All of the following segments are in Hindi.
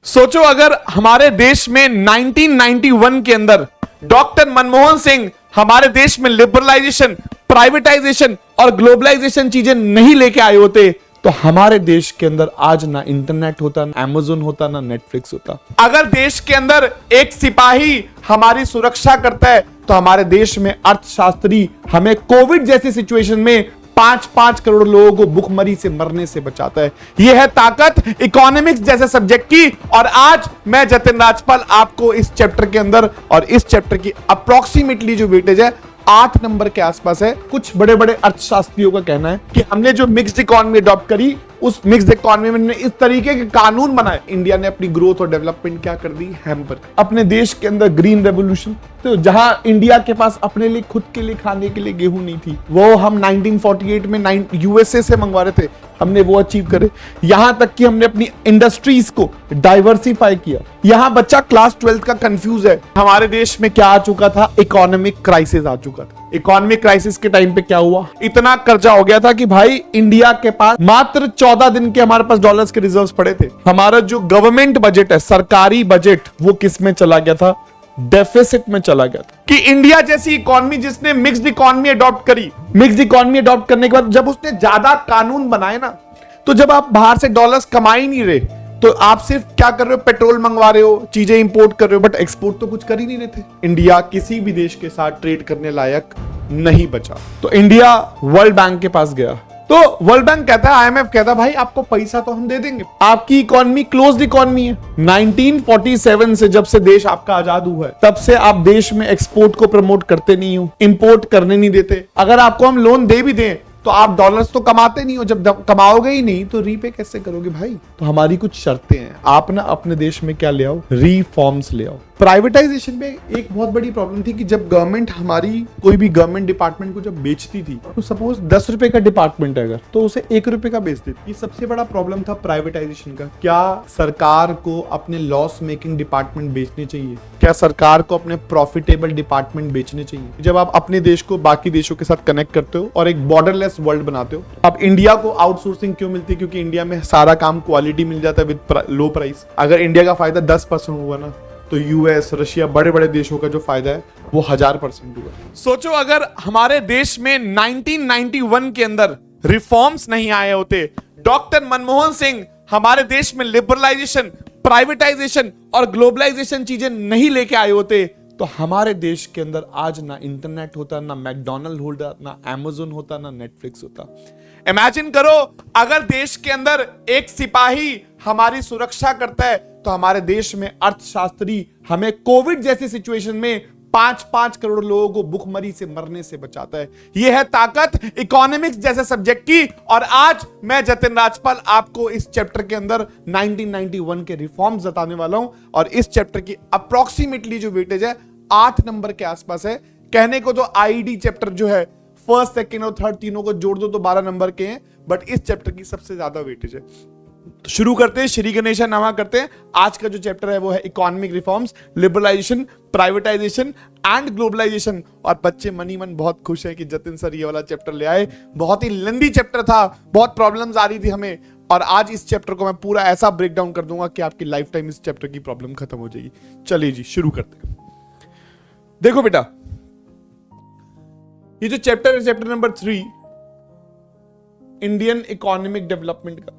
सोचो अगर हमारे देश में 1991 के अंदर डॉक्टर मनमोहन सिंह हमारे देश में लिबरलाइजेशन, प्राइवेटाइजेशन और ग्लोबलाइजेशन चीजें नहीं लेके आए होते तो हमारे देश के अंदर आज ना इंटरनेट होता, ना अमेज़न होता, ना नेटफ्लिक्स होता। अगर देश के अंदर एक सिपाही हमारी सुरक्षा करता है तो हमारे देश में अर्थशास्त्री हमें कोविड जैसी सिचुएशन में 5-5 करोड़ लोगों को भूखमरी से मरने से बचाता है। यह है ताकत इकोनॉमिक्स जैसे सब्जेक्ट की। और आज मैं जतिन राजपाल आपको इस चैप्टर के अंदर और इस चैप्टर की अप्रोक्सीमेटली जो वेटेज है 8 नंबर के आसपास है। कुछ बड़े बड़े अर्थशास्त्रियों का कहना है कि हमने जो मिक्स्ड इकोनॉमी अडॉप्ट करी, उस मिक्स्ड इकोनॉमी में हमने इस तरीके के कानून बनाए, इंडिया ने अपनी ग्रोथ और डेवलपमेंट क्या कर दी, हैम्पर। अपने देश के अंदर ग्रीन रेवोल्यूशन, तो जहां इंडिया के पास अपने लिए खुद के लिए खाने के लिए गेहूं नहीं थी, वो हम 1948 में यूएसए से मंगवा रहे थे, हमने वो अचीव करे। यहां तक कि हमने अपनी इंडस्ट्रीज को डाइवर्सिफाई किया। यहां बच्चा क्लास 12th का कंफ्यूज है। हमारे देश में क्या आ चुका था, इकोनॉमिक क्राइसिस आ चुका था। इकोनॉमिक क्राइसिस के टाइम पे क्या हुआ, इतना कर्जा हो गया था कि भाई इंडिया के पास मात्र 14 दिन के हमारे पास डॉलर्स के रिजर्व्स पड़े थे। हमारा जो गवर्नमेंट बजट है, सरकारी बजट, वो किस में चला गया था, डेफिसिट में चला गया था। कि इंडिया जैसी इकोनॉमी जिसने मिक्स्ड इकोनॉमी अडॉप्ट करी, मिक्स्ड इकोनॉमी अडॉप्ट करने के बाद जब उसने ज्यादा कानून बनाए ना, तो जब आप बाहर से डॉलर्स कमा ही नहीं रहे तो आप सिर्फ क्या कर रहे हो, पेट्रोल मंगवा रहे हो, चीजें इंपोर्ट कर रहे हो, बट एक्सपोर्ट तो कुछ कर ही नहीं रहे थे। इंडिया किसी भी देश के साथ ट्रेड करने लायक नहीं बचा। तो इंडिया वर्ल्ड बैंक के पास गया, तो वर्ल्ड बैंक कहता है, आईएमएफ कहता है, भाई आपको पैसा तो हम दे देंगे, आपकी इकोनॉमी क्लोज्ड इकोनॉमी है। 1947 से जब से देश आपका आजाद हुआ है, तब से आप देश में एक्सपोर्ट को प्रमोट करते नहीं हो, इंपोर्ट करने नहीं देते। अगर आपको हम लोन दे भी दें तो आप डॉलर्स तो कमाते नहीं हो, जब कमाओगे ही नहीं तो रीपे कैसे करोगे भाई। तो हमारी कुछ शर्तें हैं, आप ना अपने देश में क्या ले आओ, रिफॉर्म्स ले आओ। प्राइवेटाइजेशन में एक बहुत बड़ी प्रॉब्लम थी कि जब गवर्नमेंट हमारी कोई भी गवर्नमेंट डिपार्टमेंट को जब बेचती थी, तो सपोज 10 रुपए का डिपार्टमेंट है अगर, तो उसे 1 रुपए का बेचती थी। ये सबसे बड़ा प्रॉब्लम था प्राइवेटाइजेशन का। क्या सरकार को अपने लॉस मेकिंग डिपार्टमेंट बेचने चाहिए, क्या सरकार को अपने प्रॉफिटेबल डिपार्टमेंट बेचने चाहिए। जब आप अपने देश को बाकी देशों के साथ कनेक्ट करते हो और एक बॉर्डरलेस वर्ल्ड बनाते हो, अब इंडिया को आउटसोर्सिंग क्यों मिलती है, क्योंकि इंडिया में सारा काम क्वालिटी मिल जाता है विद लो प्राइस। अगर इंडिया का फायदा 10% हुआ ना, तो यूएस, रशिया, बड़े बड़े देशों का जो फायदा है वो 1000% हुआ। सोचो अगर हमारे देश में 1991 के अंदर रिफॉर्म्स नहीं आए होते, डॉक्टर मनमोहन सिंह हमारे देश में लिबरलाइजेशन, प्राइवेटाइजेशन और ग्लोबलाइजेशन चीजें नहीं लेके आए होते तो हमारे देश के अंदर आज ना इंटरनेट होता, ना मैकडॉनल्ड होता, ना अमेज़न होता, ना नेटफ्लिक्स होता। इमेजिन करो अगर देश के अंदर एक सिपाही हमारी सुरक्षा करता है तो हमारे देश में अर्थशास्त्री हमें कोविड जैसी सिचुएशन में 5-5 करोड़ लोगों को भूखमरी से मरने से बचाता है। यह है ताकत इकोनॉमिक्स जैसे सब्जेक्ट की। और आज मैं जतिन राजपाल आपको इस चैप्टर के अंदर 1991 के रिफॉर्म्स बताने वाला हूं और इस चैप्टर की अप्रोक्सीमेटली जो वेटेज है 8 नंबर के आसपास है। कहने को तो आईडी चैप्टर जो है फर्स्ट, सेकंड और थर्ड तीनों को जोड़ दो तो 12 नंबर के हैं, बट इस चैप्टर की सबसे ज्यादा वेटेज है। तो शुरू करते हैं, श्री गणेशा नामा करते हैं। आज का जो चैप्टर है वो है economic reforms, liberalization, privatization and globalization. और बच्चे मनी मन बहुत खुश है कि जतिन सर ये वाला चैप्टर ले आए। बहुत ही लेंदी चैप्टर था, बहुत प्रॉब्लम्स आ रही थी हमें, और आज इस चैप्टर को मैं पूरा ऐसा ब्रेक डाउन कर दूंगा कि आपकी लाइफ टाइम इस चैप्टर की प्रॉब्लम खत्म हो जाएगी। चलिए जी शुरू करते हैं। देखो बेटा, ये जो चैप्टर है, chapter number 3, Indian economic development का।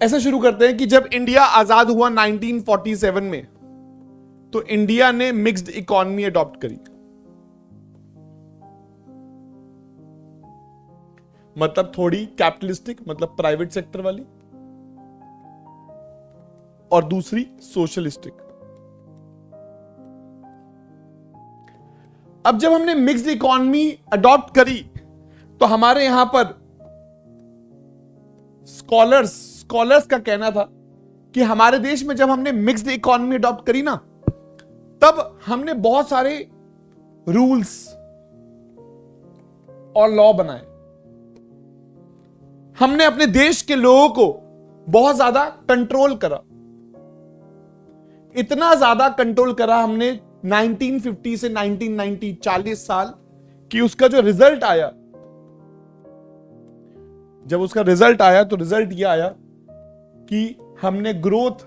ऐसा शुरू करते हैं कि जब इंडिया आजाद हुआ 1947 में, तो इंडिया ने मिक्स्ड इकोनॉमी अडॉप्ट करी। मतलब थोड़ी कैपिटलिस्टिक, मतलब प्राइवेट सेक्टर वाली, और दूसरी सोशलिस्टिक। अब जब हमने मिक्स्ड इकोनॉमी अडॉप्ट करी तो हमारे यहां पर स्कॉलर्स का कहना था कि हमारे देश में जब हमने मिक्स्ड इकोनॉमी अडॉप्ट करी ना, तब हमने बहुत सारे रूल्स और लॉ बनाए। हमने अपने देश के लोगों को बहुत ज्यादा कंट्रोल करा, इतना ज्यादा कंट्रोल करा हमने 1950 से 1990, 40 साल कि उसका जो रिजल्ट आया, जब उसका रिजल्ट आया तो रिजल्ट यह आया कि हमने ग्रोथ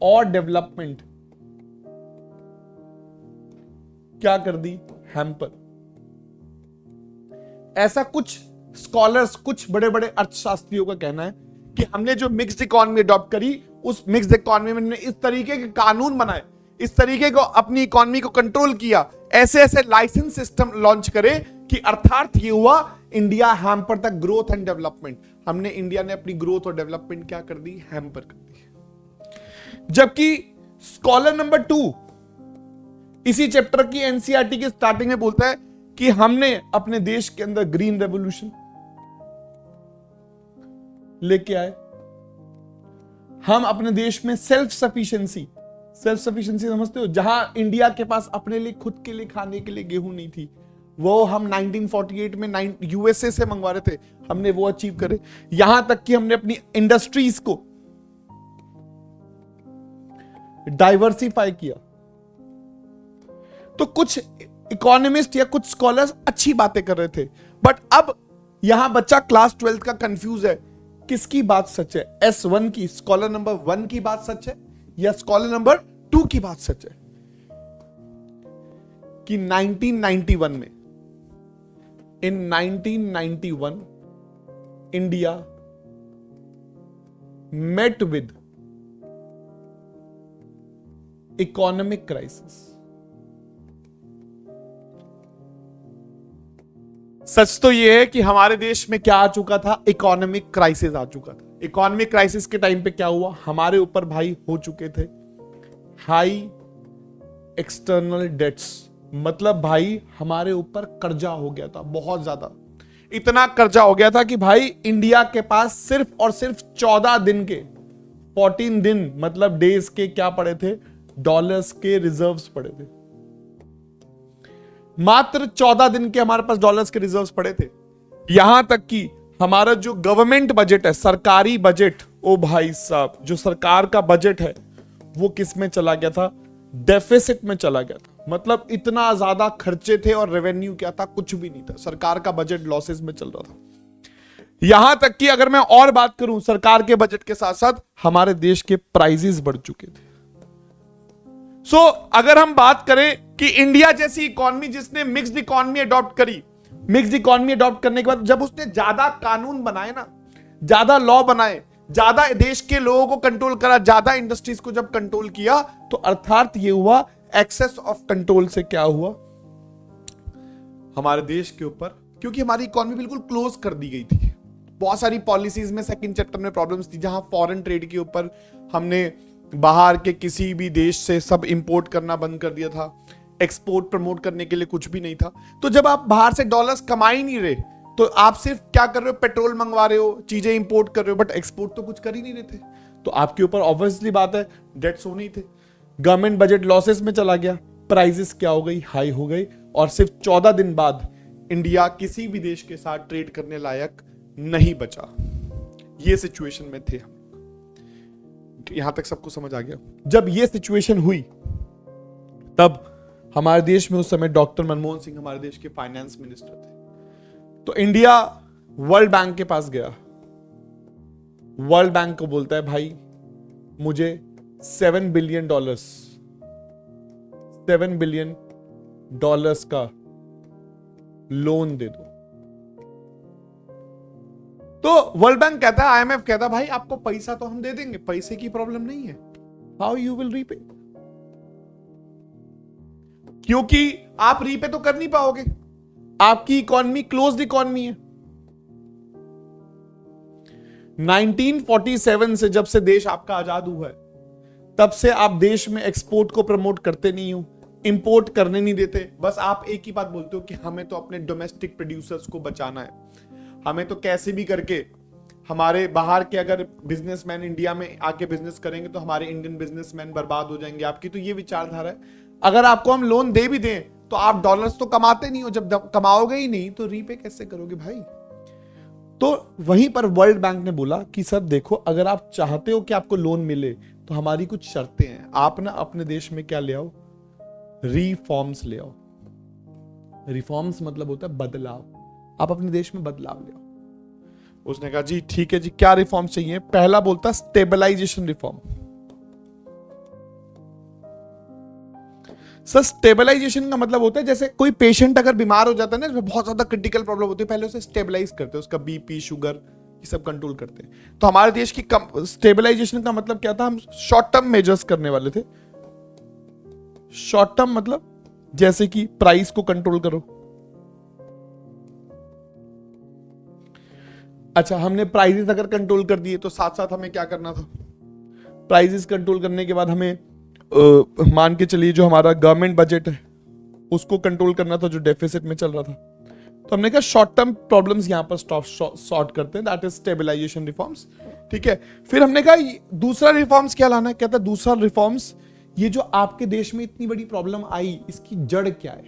और डेवलपमेंट क्या कर दी, हैम्पर। ऐसा कुछ स्कॉलर्स, कुछ बड़े बड़े अर्थशास्त्रियों का कहना है कि हमने जो मिक्स्ड इकोनॉमी अडॉप्ट करी, उस मिक्स्ड इकोनॉमी में हमने इस तरीके के कानून बनाए, इस तरीके को अपनी इकोनॉमी को कंट्रोल किया, ऐसे ऐसे लाइसेंस सिस्टम लॉन्च करे कि अर्थात ये हुआ India hamper the growth and development. हमने इंडिया ने अपनी ग्रोथ और डेवलपमेंट क्या कर दी, हैम्पर कर दी। जबकि स्कॉलर नंबर 2 इसी चैप्टर की एनसीईआरटी की स्टार्टिंग में बोलता है कि हमने अपने देश के अंदर ग्रीन रेवोल्यूशन लेके आए, हम अपने देश में सेल्फ सफिशिएंसी समझते हो, जहां इंडिया के पास अपने लिए खुद के लिए खाने के लिए गेहूं नहीं थी, वो हम 1948 में यूएसए से मंगवा रहे थे, हमने वो अचीव करे। यहां तक कि हमने अपनी इंडस्ट्रीज को डाइवर्सिफाई किया। तो कुछ इकोनॉमिस्ट या कुछ स्कॉलर्स अच्छी बातें कर रहे थे, बट अब यहां बच्चा क्लास 12 का कंफ्यूज है, किसकी बात सच है, S1 की, स्कॉलर नंबर 1 की बात सच है या स्कॉलर नंबर 2 की बात सच है? कि 1991 में, in 1991 India met with economic crisis. सच तो यह है कि हमारे देश में क्या आ चुका था, इकोनॉमिक क्राइसिस आ चुका था। इकोनॉमिक क्राइसिस के टाइम पे क्या हुआ, हमारे ऊपर भाई हो चुके थे हाई एक्सटर्नल डेट्स, मतलब भाई हमारे ऊपर कर्जा हो गया था बहुत ज्यादा। इतना कर्जा हो गया था कि भाई इंडिया के पास सिर्फ और सिर्फ 14 दिन के, 14 दिन मतलब डेज के क्या पड़े थे, डॉलर्स के रिजर्व्स पड़े थे। मात्र 14 दिन के हमारे पास डॉलर्स के रिजर्व्स पड़े थे। यहां तक कि हमारा जो गवर्नमेंट बजट है, सरकारी बजट, ओ भाई साहब, जो सरकार का बजट है वो किस में चला गया था, डेफिसिट में चला गया था। मतलब इतना ज्यादा खर्चे थे और रेवेन्यू क्या था, कुछ भी नहीं था। सरकार का बजट लॉसेस में चल रहा था। यहां तक कि अगर मैं और बात करूं, सरकार के बजट के साथ साथ हमारे देश के प्राइजेस बढ़ चुके थे। सो अगर हम बात करें कि इंडिया जैसी इकोनॉमी जिसने मिक्स्ड इकोनॉमी अडॉप्ट करी, मिक्स्ड इकोनॉमी अडॉप्ट करने के बाद जब उसने ज्यादा कानून बनाए ना, ज्यादा लॉ बनाए, ज्यादा देश के लोगों को कंट्रोल करा, ज्यादा इंडस्ट्रीज को जब कंट्रोल किया, तो अर्थात ये हुआ एक्सेस ऑफ कंट्रोल से क्या हुआ हमारे देश के ऊपर, क्योंकि हमारी इकोनॉमी बिल्कुल क्लोज कर दी गई थी। बहुत सारी पॉलिसीज में सेकंड चैप्टर में प्रॉब्लम्स थी, जहां फॉरेन ट्रेड के ऊपर हमने बाहर के किसी भी देश से सब इंपोर्ट करना बंद कर दिया था, एक्सपोर्ट प्रमोट करने के लिए कुछ भी नहीं था। तो जब आप बाहर से डॉलर्स कमा ही नहीं रहे, तो आप सिर्फ क्या कर रहे हो, पेट्रोल मंगवा रहे हो, चीजें इंपोर्ट कर रहे हो, बट एक्सपोर्ट तो कुछ कर ही नहीं रहे थे। तो आपके ऊपर ऑब्वियसली बात है डेट्स होने ही थे, गवर्नमेंट बजट लॉसेस में चला गया, प्राइसेस क्या हो गई, हाई हो गई, और सिर्फ 14 दिन बाद इंडिया किसी भी देश के साथ ट्रेड करने लायक नहीं बचा। ये सिचुएशन में थे हम। यहां तक सबको समझ आ गया? जब ये सिचुएशन हुई तब हमारे देश में उस समय डॉक्टर मनमोहन सिंह हमारे देश के फाइनेंस मिनिस्टर थे। तो इंडिया वर्ल्ड बैंक के पास गया, वर्ल्ड बैंक को बोलता है भाई मुझे $7 बिलियन का लोन दे दो। तो वर्ल्ड बैंक कहता है, IMF कहता है भाई आपको पैसा तो हम दे देंगे, पैसे की प्रॉब्लम नहीं है, हाउ यू विल रीपे, क्योंकि आप रीपे तो कर नहीं पाओगे, आपकी इकोनॉमी क्लोज्ड इकोनॉमी है। 1947 से जब से देश आपका आजाद हुआ है, तब से आप देश में एक्सपोर्ट को प्रमोट करते नहीं हो, इंपोर्ट करने नहीं देते। बस आप एक ही बात बोलते हो कि हमें तो अपने डोमेस्टिक प्रोड्यूसर्स को बचाना है, हमें तो कैसे भी करके हमारे बाहर के अगर बिजनेसमैन इंडिया में आके बिजनेस करेंगे तो हमारे इंडियन बिजनेसमैन बर्बाद हो जाएंगे। आपकी तो ये विचारधारा है। अगर आपको हम लोन दे भी दें तो आप डॉलर्स तो कमाते नहीं हो, जब कमाओगे ही नहीं तो रीपे कैसे करोगे भाई? तो वहीं पर वर्ल्ड बैंक ने बोला कि सर देखो, अगर आप चाहते हो कि आपको लोन मिले तो हमारी कुछ शर्तें हैं, आप ना अपने देश में क्या ले आओ, रिफॉर्म्स ले आओ। रिफॉर्म्स मतलब होता है बदलाव, आप अपने देश में बदलाव ले आओ। उसने कहा जी ठीक है जी, क्या रिफॉर्म चाहिए? पहला बोलता स्टेबलाइजेशन रिफॉर्म। सर स्टेबलाइजेशन का मतलब होता है जैसे कोई पेशेंट अगर बीमार हो जाता है ना, बहुत ज्यादा क्रिटिकल प्रॉब्लम होती है, पहले उसे स्टेबलाइज करते हैं, उसका बीपी शुगर ये सब कंट्रोल करते हैं। तो हमारे देश की स्टेबलाइजेशन का मतलब क्या था? हम शॉर्ट टर्म मेजर्स करने वाले थे। शॉर्ट टर्म मतलब जैसे कि प्राइस को कंट्रोल करो। अच्छा, हमने प्राइसेस अगर कंट्रोल कर दिए तो साथ साथ हमें क्या करना था? प्राइसेस कंट्रोल करने के बाद हमें मान के चलिए जो हमारा गवर्नमेंट बजट है उसको कंट्रोल करना था, जो डेफिसिट में चल रहा था। तो हमने कहा शॉर्ट टर्म प्रॉब्लम्स यहां पर सॉर्ट करते हैं, दैट इज स्टेबलाइजेशन रिफॉर्म्स। ठीक है, फिर हमने कहा दूसरा रिफॉर्म्स क्या लाना है? कहता है दूसरा रिफॉर्म्स, ये जो आपके देश में इतनी बड़ी प्रॉब्लम आई इसकी जड़ क्या है?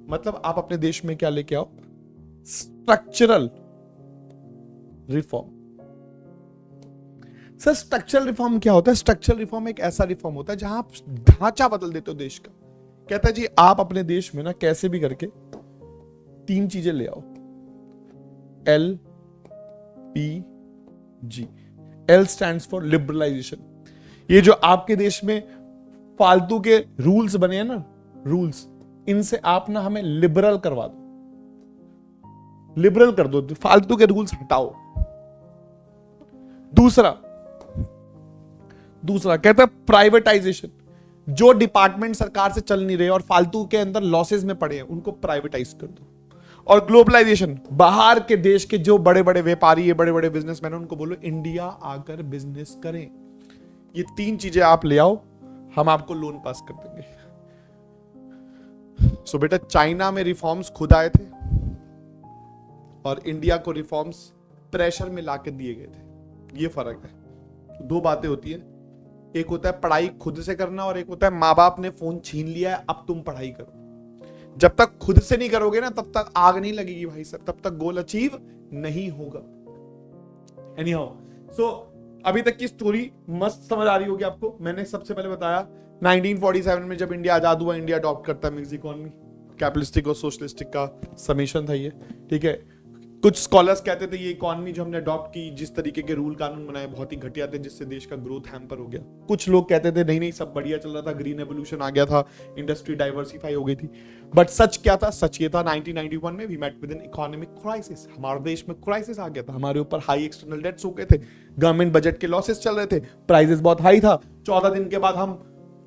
मतलब आप अपने देश में क्या लेके आओ? Structural reform. Sir structural reform क्या होता है? स्ट्रक्चरल रिफॉर्म एक ऐसा रिफॉर्म होता है जहां आप ढांचा बदल देते हो देश का। कहता है जी आप अपने देश में ना कैसे भी करके 3 चीजें ले आओ, LPG। L stands for liberalization. ये जो आपके देश में फालतू के रूल्स बने हैं ना, रूल्स, इनसे आप ना हमें लिबरल करवा दो, लिबरल कर दो, फालतू के रूल्स हटाओ। दूसरा कहता है प्राइवेटाइजेशन। जो डिपार्टमेंट सरकार से चल नहीं रहे और फालतू के अंदर लॉसेस में पड़े हैं उनको प्राइवेटाइज कर दो। और ग्लोबलाइजेशन, बाहर के देश के जो बड़े बड़े व्यापारी है, बड़े बड़े बिजनेसमैन, उनको बोलो इंडिया आकर बिजनेस करें। ये 3 चीजें आप ले आओ, हम आपको लोन पास कर देंगे। सो बेटा चाइना में रिफॉर्म्स खुद आए थे और इंडिया को रिफॉर्म्स प्रेशर में लाके दिए गए थे। ये फर्क है। 2 बातें होती है, एक होता है पढ़ाई खुद से करना और एक होता है माँ बाप ने फोन छीन लिया है अब तुम पढ़ाई करो। जब तक खुद से नहीं करोगे ना तब तक आग नहीं लगेगी भाई साहब, तब तक गोल अचीव नहीं होगा। एनीहाउ, सो अभी तक की स्टोरी मस्त समझ आ रही होगी आपको। मैंने सबसे पहले बताया 1947 में जब इंडिया आजाद हुआ, इंडिया अडॉप्ट करता है मिक्स इकोनॉमी, कैपिटलिस्टिक और सोशलिस्टिक का समीशन था ये। ठीक है, कुछ स्कॉलर्स कहते थे ये इकोनॉमी जो हमने अडॉप्ट की, जिस तरीके के रूल कानून बनाए बहुत ही घटिया थे, जिससे देश का ग्रोथ हैम्पर हो गया। कुछ लोग कहते थे नहीं नहीं सब बढ़िया चल रहा था, ग्रीन एवोल्यूशन आ गया था, इंडस्ट्री डाइवर्सिफाई हो गई थी। बट सच क्या था? सच ये था 1991 में we met with an economic crisis. हमारे देश में क्राइसिस आ गया था, हमारे ऊपर हाई एक्सटर्नल डेट्स हो गए थे, गवर्नमेंट बजट के लॉसेस चल रहे थे, प्राइसेस बहुत हाई था। 14 दिन के बाद हम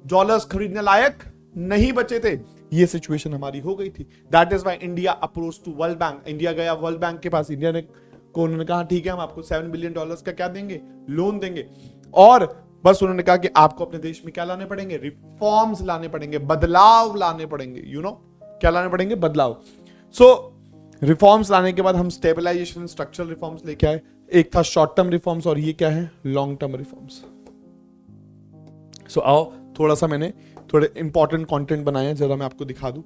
डॉलर्स खरीदने लायक नहीं बचे थे। ये सिचुएशन हमारी हो गई थी। That is why India approach to World Bank. India गया वर्ल्ड बैंक के पास, इंडिया ने को उन्होंने कहा ठीक है हम आपको $7 बिलियन का क्या देंगे? लोन देंगे। और बस उन्होंने कहा कि आपको अपने देश में क्या लाने पड़ेंगे? रिफॉर्म्स लाने पड़ेंगे, बदलाव लाने पड़ेंगे। यू नो क्या लाने पड़ेंगे? बदलाव। सो रिफॉर्म्स लाने के बाद हम स्टेबलाइजेशन, स्ट्रक्चरल रिफॉर्म्स लेके आए। एक था शॉर्ट टर्म रिफॉर्म्स और ये क्या है? Long term reforms. सो आओ थोड़ा सा मैंने थोड़े इंपॉर्टेंट कंटेंट बनाए हैं, जरा मैं आपको दिखा दूं।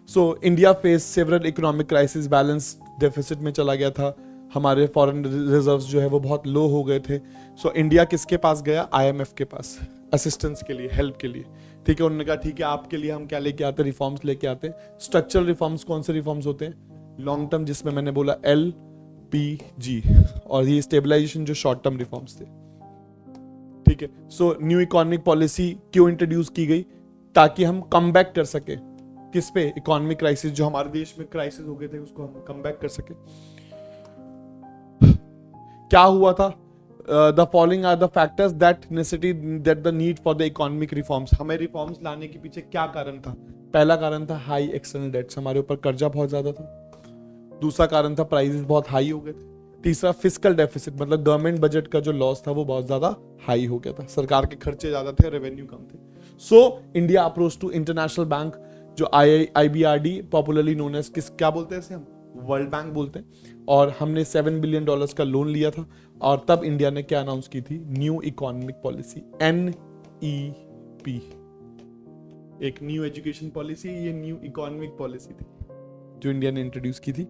So India face several economic crisis, balance deficit में चला गया था, हमारे फॉरेन रिजर्व्स जो है वो बहुत लो हो गए थे। सो इंडिया किसके पास गया? IMF के पास, असिस्टेंस के लिए, हेल्प के लिए। ठीक है, उन्होंने कहा ठीक है आपके लिए हम क्या लेके आते हैं? रिफॉर्म्स लेके आते हैं। स्ट्रक्चरल रिफॉर्म्स कौन से रिफॉर्म्स होते हैं? लॉन्ग टर्म, जिसमें मैंने बोला LPG, और ये स्टेबलाइजेशन जो शॉर्ट टर्म रिफॉर्म्स थे। ठीक है, सो न्यू इकोनॉमिक पॉलिसी क्यों इंट्रोड्यूस की गई? ताकि हम कम बैक कर सके किस पे? इकोनॉमिक क्राइसिस, जो हमारे देश में क्राइसिस हो गए थे उसको हम कम बैक कर सके। क्या हुआ था? The following are the factors that necessity that the need for the economic reforms. हमें रिफॉर्म्स लाने के पीछे क्या कारण था? पहला कारण था हाई एक्सटर्नल डेट्स, हमारे ऊपर कर्जा बहुत ज्यादा था। दूसरा कारण था प्राइसेस बहुत हाई हो गए थे। तीसरा फिस्कल डेफिसिट, मतलब गवर्नमेंट बजट का जो लॉस था वो बहुत ज्यादा हाई हो गया था, सरकार के खर्चे ज्यादा थे, रेवेन्यू कम थे। So India approach to international bank, जो IBRD पॉपुलरली नोन एज क्या बोलते हैं इसे हम? वर्ल्ड बैंक बोलते हैं। और हमने $7 बिलियन का लोन लिया था। और तब इंडिया ने क्या अनाउंस की थी? New economic policy, NEP। एक न्यू एजुकेशन पॉलिसी, ये न्यू इकोनॉमिक पॉलिसी थी जो इंडिया ने इंट्रोड्यूस की थी।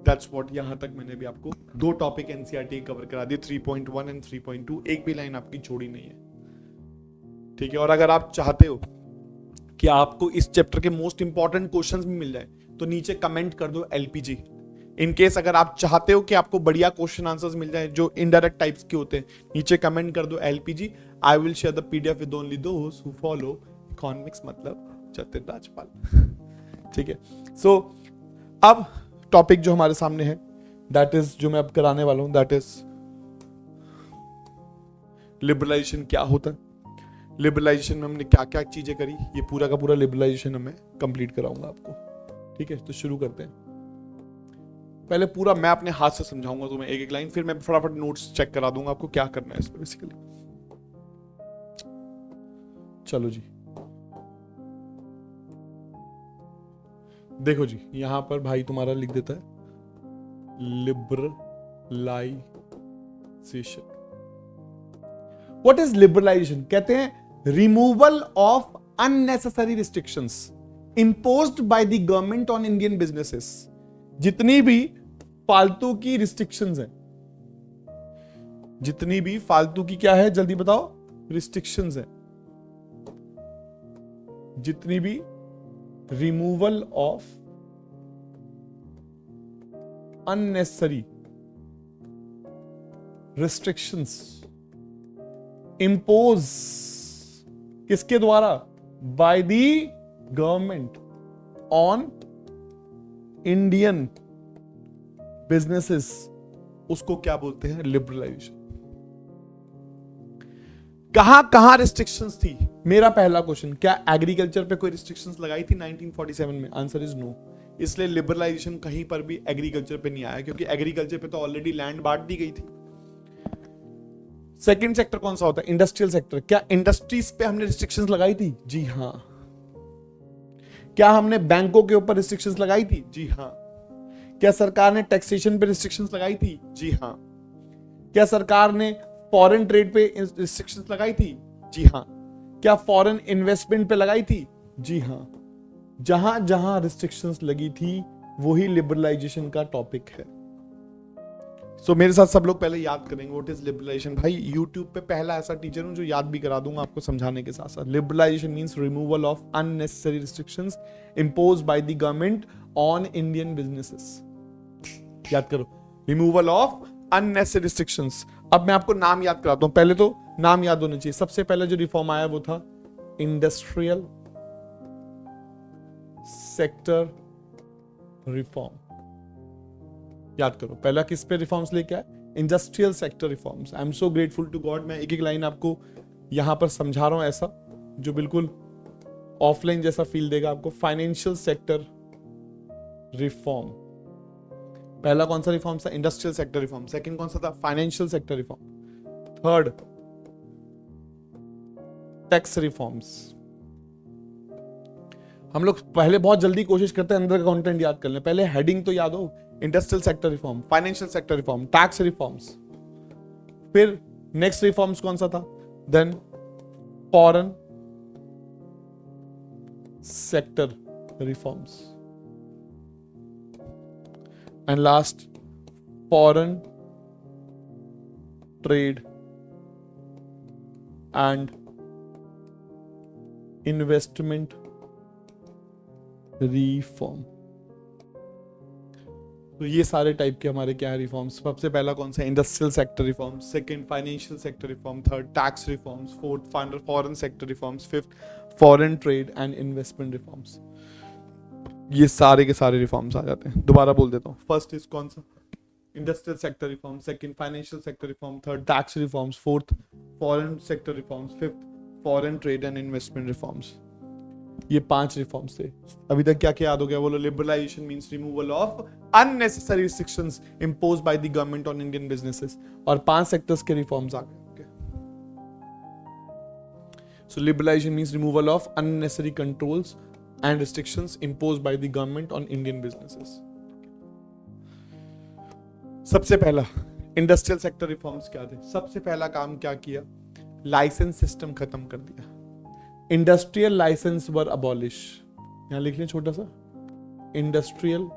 That's what. यहां तक मैंने भी आपको 2 टॉपिक NCERT कवर करा दिए, 3.1 एंड 3.2। एक भी लाइन आपकी छोड़ी नहीं है। ठीक है, और अगर आप चाहते हो कि आपको इस चैप्टर के मोस्ट इंपॉर्टेंट क्वेश्चंस भी मिल जाए तो नीचे कमेंट कर दो LPG। इन केस अगर आप चाहते हो कि आपको बढ़िया क्वेश्चन आंसर्स मिल जाए जो इनडायरेक्ट टाइप्स के होते हैं, नीचे कमेंट कर दो LPG, I will share the PDF with only those who follow economics, मतलब जतिन राजपाल। ठीक है, सो अब टॉपिक जो हमारे सामने है, दैट इज जो मैं अब कराने वाला हूं, दैट इज लिबरलाइजेशन क्या होता है, लिबरलाइजेशन में हमने क्या क्या चीजें करी, ये पूरा का पूरा लिबरलाइजेशन हमें कंप्लीट कराऊंगा आपको। ठीक है, तो शुरू करते हैं। पहले पूरा मैं अपने हाथ से समझाऊंगा तुम्हें एक एक लाइन, फिर मैं फटाफट नोट्स चेक करा दूंगा आपको क्या करना है इसमें बेसिकली। चलो जी, देखो जी, यहां पर भाई तुम्हारा लिख देता है लिबरलाइजेशन। What is liberalization? कहते हैं removal of unnecessary restrictions imposed by the government on Indian businesses. जितनी भी फालतू की रिस्ट्रिक्शंस हैं, जितनी भी फालतू की क्या है जल्दी बताओ, रिस्ट्रिक्शंस हैं, जितनी भी removal of unnecessary restrictions impose किसके द्वारा? Bye the government on Indian businesses, उसको क्या बोलते हैं? लिबरलाइजेशन। कहां कहां रिस्ट्रिक्शंस थी? मेरा पहला क्वेश्चन, क्या एग्रीकल्चर पे कोई रिस्ट्रिक्शंस लगाई थी 1947 में? Answer is no. इसलिए लिबरलाइजेशन कहीं पर भी एग्रीकल्चर पे नहीं आया, क्योंकि एग्रीकल्चर पे तो ऑलरेडी लैंड बांट दी गई थी। सेकंड सेक्टर कौन सा होता है? Industrial sector. क्या इंडस्ट्रीज पे हमने रिस्ट्रिक्शंस लगाई थी? जी हां। क्या हमने बैंकों के ऊपर रिस्ट्रिक्शंस लगाई थी? जी हां। क्या सरकार ने टैक्सेशन पे रिस्ट्रिक्शंस लगाई थी? जी हां। क्या सरकार ने फॉरेन ट्रेड पे रिस्ट्रिक्शंस लगाई थी? जी हां। क्या फॉरेन इन्वेस्टमेंट पे लगाई थी? जी हां। जहां जहां रिस्ट्रिक्शंस लगी थी वही लिबरलाइजेशन का टॉपिक है। सो मेरे साथ सब लोग पहले याद करेंगे व्हाट इज लिबरलाइजेशन। भाई यूट्यूब पे पहला ऐसा टीचर हूं जो याद भी करा दूंगा आपको समझाने के साथ साथ। Liberalization means removal of unnecessary restrictions imposed by the government on Indian businesses. याद करो, रिमूवल ऑफ अननेसेसरी रिस्ट्रिक्शंस। अब मैं आपको नाम याद कराता हूं, पहले तो नाम याद होने चाहिए। सबसे पहले जो रिफॉर्म आया वो था इंडस्ट्रियल सेक्टर रिफॉर्म। याद करो, पहला किस पे रिफॉर्म्स लेके आए? Industrial sector reforms. I am so grateful to God, मैं एक एक लाइन आपको यहां पर समझा रहा हूं ऐसा जो बिल्कुल ऑफलाइन जैसा फील देगा आपको। फाइनेंशियल सेक्टर रिफॉर्म, पहला कौन सा रिफॉर्म था? Industrial sector reform. सेकंड कौन सा था? Financial sector reform. Third tax reforms. हम लोग पहले बहुत जल्दी कोशिश करते हैं अंदर का कंटेंट याद कर लें, पहले हेडिंग तो याद हो। Industrial sector reform, financial sector reform, tax reforms. फिर नेक्स्ट रिफॉर्म्स कौन सा था? Then foreign sector reforms and last foreign trade and investment reform. तो ये सारे टाइप के हमारे क्या है रिफॉर्म्स। सबसे पहला कौन सा? Industrial sector reform. Second financial sector reform. Third tax reforms. Fourth foreign sector reforms. Fifth foreign trade and investment reforms. ये सारे के सारे रिफॉर्म्स आ जाते हैं। दोबारा बोल देता हूँ, फर्स्ट इज कौन सा? Industrial sector reform. Second financial sector reform. Third tax reforms. Fourth foreign sector reforms. Fifth foreign trade and investment reforms. ये 5 रिफॉर्म्स थे। अभी तक क्या क्या याद हो गया? बोलो, liberalisation means removal of unnecessary restrictions imposed by the government on Indian businesses. और 5 सेक्टर्स के रिफॉर्म्स आ गए। So liberalisation means removal of unnecessary controls and restrictions imposed by the government on Indian businesses. सबसे पहला इंडस्ट्रियल सेक्टर रिफॉर्म्स क्या थे? सबसे पहला काम क्या किया? लाइसेंस सिस्टम खत्म कर दिया। इंडस्ट्रियल लाइसेंस वर अबॉलिश। यहां लिख लें छोटा सा, इंडस्ट्रियल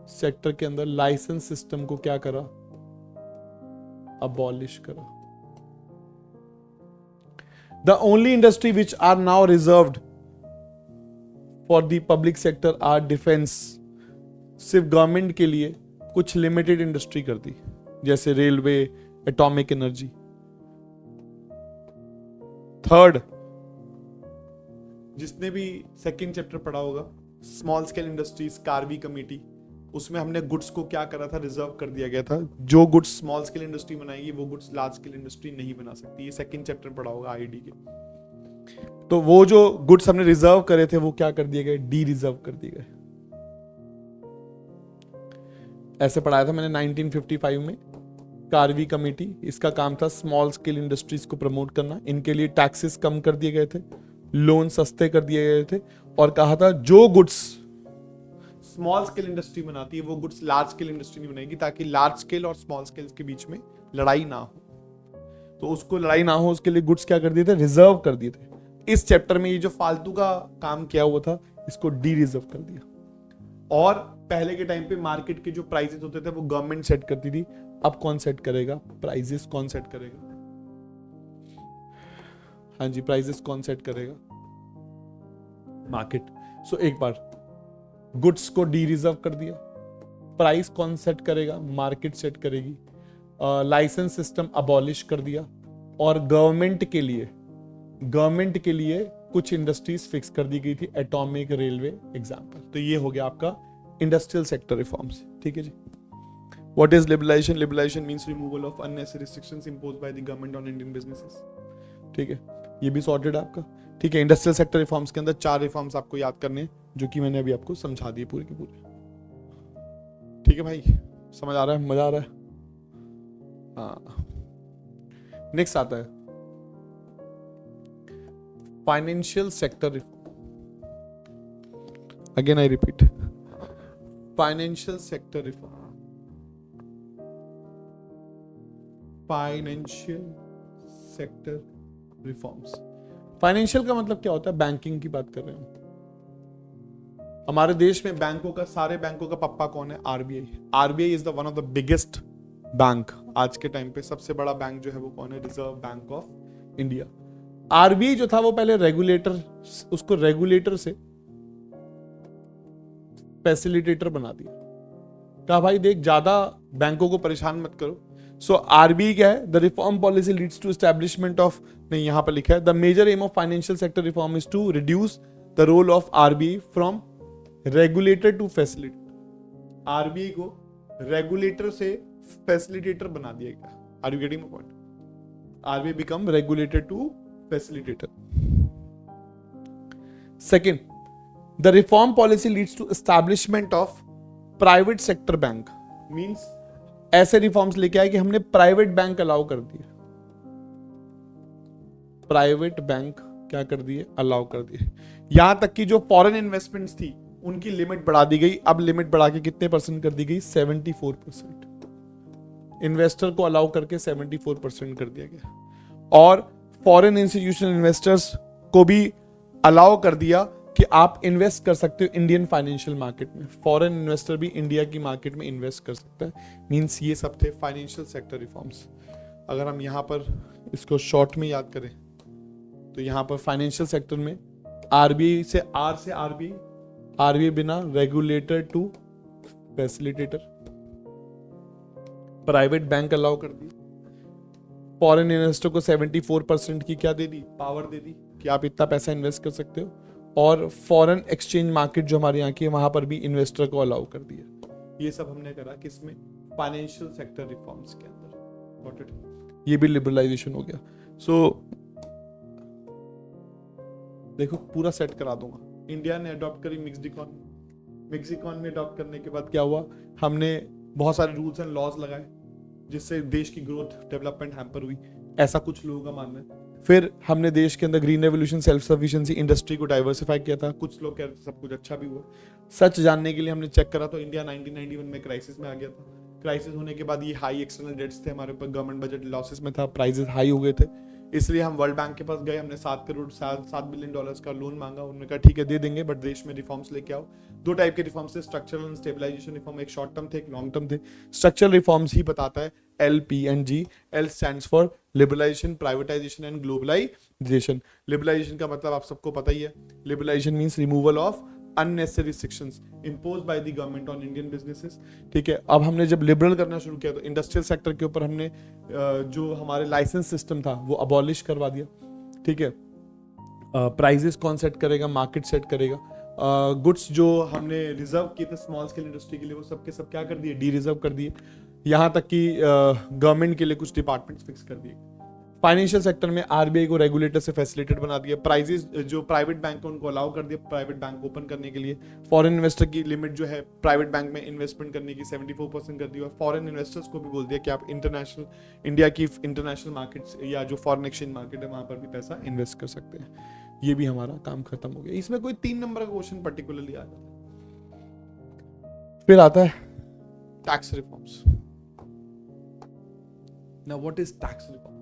सेक्टर के अंदर लाइसेंस सिस्टम को क्या करा? अबॉलिश करा। The only industry which are now reserved for the public sector are defence. सिर्फ गवर्नमेंट के लिए कुछ लिमिटेड इंडस्ट्री कर दी, जैसे रेलवे, एटॉमिक एनर्जी। थर्ड, जिसने भी सेकंड चैप्टर पढ़ा होगा, small scale industries, Karbi committee, उसमें हमने गुड्स को क्या करा था, रिजर्व कर दिया गया था। जो गुड्स स्मॉल स्केल इंडस्ट्री बनाएगी वो गुड्स लार्ज स्केल इंडस्ट्री नहीं बना सकती। ये सेकंड चैप्टर पढ़ा होगा आईडी के। तो वो जो गुड्स हमने रिजर्व करे थे वो क्या कर दिए गए, डी रिजर्व कर दिए गए। ऐसे पढ़ाया था मैंने 1955 में, कार्बी कमेटी, इसका काम था स्मॉल स्केल इंडस्ट्रीज को प्रमोट करना। इनके लिए टैक्सेस कम कर दिए गए थे, लोन सस्ते कर दिए गए थे, और कहा था जो गुड्स स्मॉल स्केल इंडस्ट्री बनाती है वो गुड्स लार्ज स्केल इंडस्ट्री नहीं बनाएगी, ताकि लार्ज स्केल और स्मॉल स्केल के बीच में लड़ाई ना हो। तो उसको लड़ाई ना हो उसके लिए गुड्स क्या कर दिए थे, रिजर्व कर दिए थे। इस चैप्टर में ये जो फालतू का काम किया हुआ था इसको डी रिजर्व कर दिया। और पहले के टाइम पे मार्केट के जो प्राइसेस होते थे वो गवर्नमेंट सेट करती थी, अब कौन सेट करेगा, प्राइसेस कौन सेट करेगा? हाँ जी, प्राइसेस कौन सेट करेगा, मार्केट। सो एक बार गुड्स को डी रिजर्व कर दिया, प्राइस कौन सेट करेगा, मार्केट सेट करेगी। लाइसेंस सिस्टम अबॉलिश कर दिया, और गवर्नमेंट के लिए कुछ इंडस्ट्रीज फिक्स कर दी गई थी, एटॉमिक, रेलवे एग्जांपल। तो ये हो गया आपका इंडस्ट्रियल सेक्टर रिफॉर्म्स। ठीक है जी। What is liberalisation? Liberalisation means removal of unnecessary restrictions imposed by the government on Indian businesses. ठीक है, ये भी सॉर्टेड है आपका। ठीक है, इंडस्ट्रियल सेक्टर रिफॉर्म्स के अंदर 4 रिफॉर्म्स आपको याद करने हैं, जो कि मैंने अभी आपको समझा दिए पूरे के पूरे। ठीक है भाई, समझ आ रहा है, मजा आ रहा है? हाँ। नेक्स्ट आता है financial sector reform. Again I repeat, financial sector reform. Financial sector reforms. Financial का मतलब क्या होता है? बैंकिंग की बात कर रहे हैं। हमारे देश में बैंकों का, सारे बैंकों का पप्पा कौन है? RBI. RBI is the one of the biggest bank. आज के टाइम पे सबसे बड़ा बैंक जो है वो कौन है? Reserve Bank of India. RBI जो था वो पहले रेगुलेटर, उसको रेगुलेटर से फैसिलिटेटर बना दिया। कहा भाई देख, ज्यादा बैंकों को परेशान मत करो। सो आरबीआई क्या है? The reform policy leads to establishment of, नहीं यहां पर लिखा है, the major aim of financial sector reform is to reduce the role of RBI from regulator to facilitator. RBI को रेगुलेटर से फैसिलिटेटर बना दिया गया। Are you getting my point? RBI become regulator to facilitator. Second, the reform policy leads to establishment of private sector bank. Means ऐसे रिफॉर्म्स लेके आए कि हमने प्राइवेट बैंक अलाउ कर दिए। प्राइवेट बैंक क्या कर दिए? अलाउ कर दिए। यहां तक कि जो फॉरेन इन्वेस्टमेंट्स थी उनकी लिमिट बढ़ा दी गई। अब लिमिट बढ़ा के कितने परसेंट कर दी गई? 74%। इन्वेस्टर को अलाउ करके 74% कर दिया गया। और फॉरेन इंस्टीट्यूशनल इन्वेस्टर्स को भी अलाउ कर दिया कि आप इन्वेस्ट कर सकते हो इंडियन फाइनेंशियल मार्केट में। फॉरेन इन्वेस्टर भी इंडिया की मार्केट में इन्वेस्ट कर सकता है। मींस ये सब थे फाइनेंशियल सेक्टर रिफॉर्म्स। अगर हम यहां पर इसको शॉर्ट में याद करें तो यहां पर फाइनेंशियल सेक्टर में आरबीआई से आरबीआई, आरबीआई बिना regulator to facilitator, private bank allow कर दी, फॉरेन इन्वेस्टर को 74% की क्या दे दी? पावर दे दी कि आप इतना पैसा इन्वेस्ट कर सकते हो, और फॉरेन एक्सचेंज मार्केट जो हमारे यहाँ की है वहां पर भी इन्वेस्टर को अलाउ कर दिया। ये सब हमने करा किसमें? फाइनेंशियल सेक्टर रिफॉर्म्स के अंदर। Got it? ये भी लिबरलाइजेशन हो गया। सो देखो पूरा सेट करा दूंगा। इंडिया ने अडॉप्ट करी mixed economy. Mixed economy adopt करने के बाद क्या हुआ? हमने बहुत सारे रूल्स एंड लॉज लगाए जिससे देश की ग्रोथ, डेवलपमेंट हैम्पर हुई, ऐसा कुछ लोगों का मानना है। फिर हमने देश के अंदर green revolution, self sufficiency, industry को डाइवर्सिफाई किया था। कुछ लोग कह रहे थे सब कुछ अच्छा भी हुआ। सच जानने के लिए हमने चेक करा तो इंडिया 1991 में क्राइसिस में आ गया था। क्राइसिस होने के बाद ये हाई एक्सटर्नल डेट्स थे हमारे ऊपर, गवर्नमेंट बजट लॉसेस में था, प्राइसेस हाई हो गए थे। इसलिए हम वर्ल्ड बैंक के पास गए, हमने $7 बिलियन का लोन मांगा। उन्होंने कहा ठीक है दे देंगे, बट देश में रिफॉर्म्स लेके आओ। 2 टाइप के रिफॉर्म्स थे, स्ट्रक्चरल एंड स्टेबलाइजेशन रिफॉर्म। एक शॉर्ट टर्म थे, एक लॉन्ग टर्म थे। स्ट्रक्चरल रिफॉर्म्स ही बताता है LP&G। L stands for liberalization, privatization and globalization. Liberalization का मतलब आप सबको पता ही है। Liberalization means removal of unnecessary restrictions imposed by the government on Indian businesses. ठीक है, अब हमने जब लिबरल करना शुरू किया तो इंडस्ट्रियल सेक्टर के ऊपर हमने जो हमारे लाइसेंस सिस्टम था वो अबॉलिश करवा दिया. ठीक है, प्राइजेस कौन सेट करेगा, मार्केट सेट करेगा. गुड्स जो हमने रिजर्व किए थे स्मॉल स्केल इंडस्ट्री के लिए वो सब के सब क्या कर दिए, डी रिजर्व कर दिए. यहाँ तक कि गवर्नमेंट के लिए कुछ डिपार्टमेंट्स फिक्स कर दिए. फाइनेंशियल सेक्टर में आरबीआई को रेगुलेटर से फैसिलिटेट बना दिया. प्राइजेस जो प्राइवेट बैंक उनको अलाउ कर दिया प्राइवेट बैंक ओपन करने के लिए. फॉरेन इन्वेस्टर की लिमिट जो है प्राइवेट बैंक में इन्वेस्टमेंट करने की 74% कर दी. और फॉरेन इन्वेस्टर्स को भी बोल दिया कि आप इंटरनेशनल इंडिया की इंटरनेशनल मार्केट्स या जो फॉरेन एक्सचेंज मार्केट है वहां पर भी पैसा इन्वेस्ट कर सकते हैं. ये भी हमारा काम खत्म हो गया. इसमें कोई 3 नंबर का क्वेश्चन पर्टिकुलरली आ जाता है. फिर आता है tax reforms. Now what is tax reforms?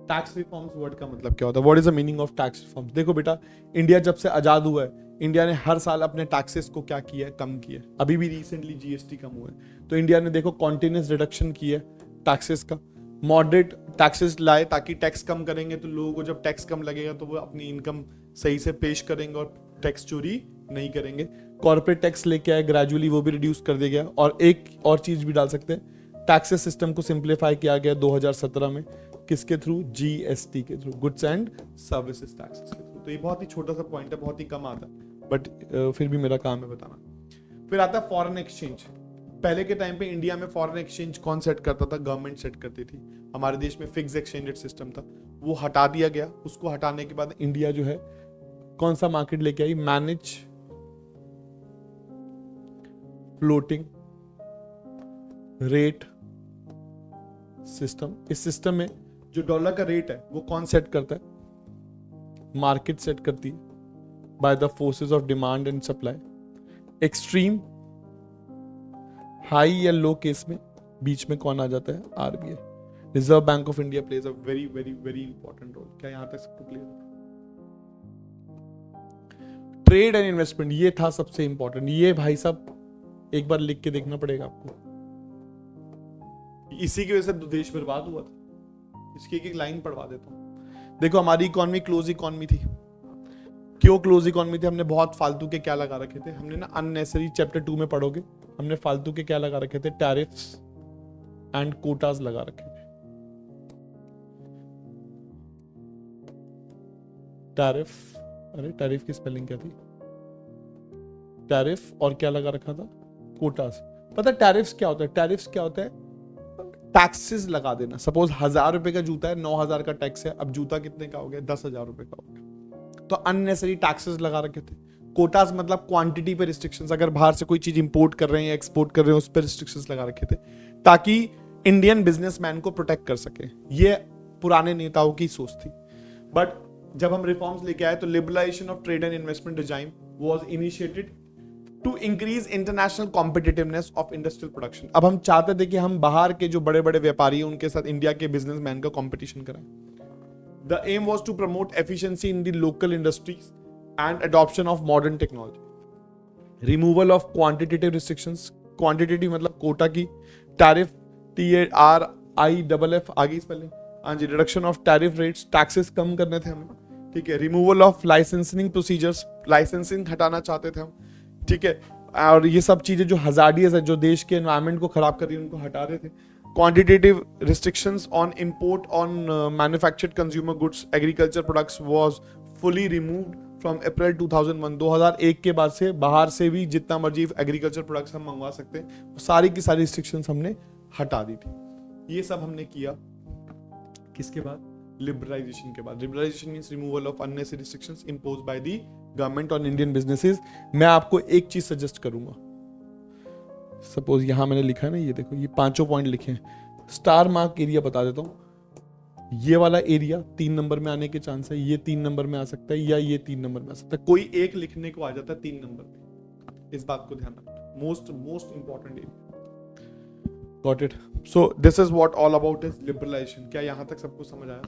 Tax reforms word का मतलब क्या होता है? What is the meaning of tax reforms? देखो बेटा, इंडिया जब से आजाद हुआ है इंडिया ने हर साल अपने टैक्सेस को क्या किया है, कम किया है. अभी भी रिसेंटली जीएसटी कम हुआ है तो इंडिया ने देखो कॉन्टिन्यूस रिडक्शन किया है टैक्सेस का. मॉडरेट टैक्सेस लाए ताकि टैक्स कम करेंगे तो लोगों को जब टैक्स कम लगेगा तो वो अपनी इनकम सही से पेश करेंगे और टैक्स चोरी नहीं करेंगे. कॉर्पोरेट टैक्स लेके आए ग्रेजुअली, वो भी रिड्यूस कर दिया गया. और एक और चीज भी डाल सकते हैं, टैक्सेस सिस्टम को सिंप्लीफाई किया गया 2017 में. किसके थ्रू? जीएसटी के through, goods and services taxes के थ्रू. तो ये बहुत ही छोटा सा पॉइंट है, बहुत ही कम आता है, बट फिर भी मेरा काम है बताना. फिर आता है फॉरेन एक्सचेंज. पहले के टाइम पे इंडिया में फॉरेन एक्सचेंज कौन सेट करता था? गवर्नमेंट सेट करती थी. हमारे देश में फिक्स एक्सचेंज रेट सिस्टम था, वो हटा दिया गया. उसको हटाने के बाद इंडिया जो है कौन सा मार्केट लेके आई? Manage floating rate system. इस सिस्टम में जो डॉलर का रेट है वो कौन सेट करता है? मार्केट सेट करती है by the forces of demand and supply. Extreme, high या लो केस में बीच में कौन आ जाता है? RBI. Reserve Bank of India plays a very very very important role. क्या यहां तक सबको क्लियर है? ट्रेड एंड इन्वेस्टमेंट, ये था सबसे इंपॉर्टेंट. ये भाई साहब एक बार लिख के देखना पड़ेगा आपको. इसी की वजह से देश बर्बाद हुआ था. इसकी एक लाइन पढ़वा देता हूं. देखो, हमारी इकोनॉमी क्लोज इकोनॉमी थी. क्यों क्लोज इकोनॉमी थी? हमने बहुत फालतू के क्या लगा रखे थे, हमने ना अननेसेसरी, चैप्टर 2 में पढ़ोगे, हमने फालतू के क्या लगा रखे थे? टैरिफ्स एंड कोटास लगा रखे थे. टैरिफ, अरे टैरिफ की स्पेलिंग क्या थी? टैरिफ और क्या लगा रखा था? कोटास. पता टैरिफ्स क्या होता है? टैरिफ्स क्या होता है? टैक्सेस लगा देना. सपोज 1000 रुपए का जूता है, 9000 का टैक्स है. अब जूता कितने का हो गया? 10,000 रुपए का हो गया. तो अननेसेसरी टैक्सेस लगा रखे थे. कोटास मतलब क्वांटिटी पे रिस्ट्रिक्शंस. अगर बाहर से कोई चीज इंपोर्ट कर रहे हैं या एक्सपोर्ट कर रहे हैं उस पर रिस्ट्रिक्शंस लगा रखे थे ताकि इंडियन बिजनेसमैन को प्रोटेक्ट कर सके. ये पुराने नेताओं की सोच थी. बट जब हम रिफॉर्म्स लेके आए तो liberalization of trade and investment regime was initiated to increase international competitiveness of industrial production. अब हम चाहते थे कि हम बाहर के जो बड़े बड़े व्यापारी हैं उनके साथ इंडिया के बिजनेसमैन का कंपटीशन कराएं. The aim was to promote efficiency in the local industries and adoption of modern technology. Removal of quantitative restrictions. Quantitative मतलब कोटा की. टैरिफ, TARIFF आगे स्पेलिंग. हाँ जी. Reduction of tariff rates, taxes कम करने थे हमें. ठीक है. Removal of licensing procedures, licensing हटाना चाहते थे हम. ठीक है. और ये सब चीजें जो हजार्डियस है, जो देश के एनवायरनमेंट को खराब कर रही है, उनको हटा रहे थे. Quantitative restrictions on import on manufactured consumer goods, agriculture products was fully removed from April 2001. 2001 के बाद से बाहर से भी जितना मर्जी एग्रीकल्चर प्रोडक्ट्स हम मंगवा सकते हैं, सारी की सारी रिस्ट्रिक्शंस हमने हटा दी थी. ये सब हमने किया किसके बाद? लिबरलाइजेशन के बाद. Liberalization means removal of unnecessary restrictions imposed by the government on Indian businesses. मैं आपको एक चीज सजेस्ट करूंगा. सपोज यहां मैंने लिखा है ना, ये देखो, ये 5 पॉइंट लिखे हैं. स्टार मार्क एरिया बता देता हूं. ये वाला एरिया 3 नंबर में आने के चांस है, ये 3 नंबर में आ सकता है, या ये 3 नंबर में आ सकता है. कोई एक लिखने को आ जाता है 3 नंबर में. इस बात को ध्यान रखना. Most important area. Got it. So this is what all about is liberalization. क्या यहाँ तक सबको समझ आया?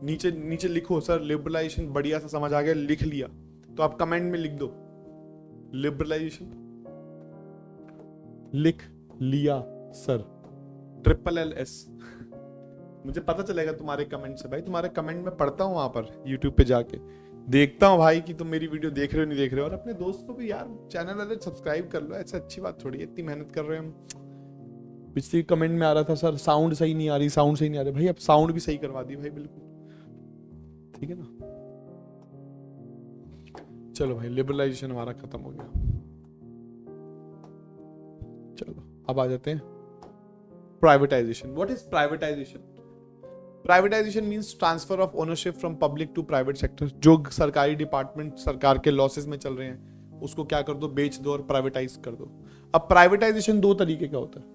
नीचे लिखो सर लिबरलाइजेशन बढ़िया से समझ आ गया. लिख लिया तो आप कमेंट में लिख दो लिबरलाइजेशन. लिख लिया सर, LLS. मुझे पता चलेगा तुम्हारे कमेंट से. भाई तुम्हारे कमेंट में पढ़ता हूँ वहां पर यूट्यूब पे जाके. देखता हूँ भाई कि तुम मेरी वीडियो देख रहे हो नहीं देख रहे हो, और अपने दोस्त को भी यार चैनल वाले सब्सक्राइब कर लो, ऐसा अच्छी बात थोड़ी है, इतनी मेहनत कर रहे हैं हम। पिछली कमेंट में आ रहा था सर साउंड सही नहीं आ रही, साउंड सही नहीं आ रही, भाई अब साउंड भी सही करवा दी भाई, बिल्कुल ठीक है ना। चलो भाई लिबरलाइजेशन हमारा खत्म हो गया। चलो अब आ जाते हैं privatization. What is privatization? Privatization means transfer of ownership from public to private sector. जो सरकारी डिपार्टमेंट सरकार के लॉसेस में चल रहे हैं उसको क्या कर दो, बेच दो और प्राइवेटाइज कर दो। अब प्राइवेटाइजेशन दो तरीके का होता है,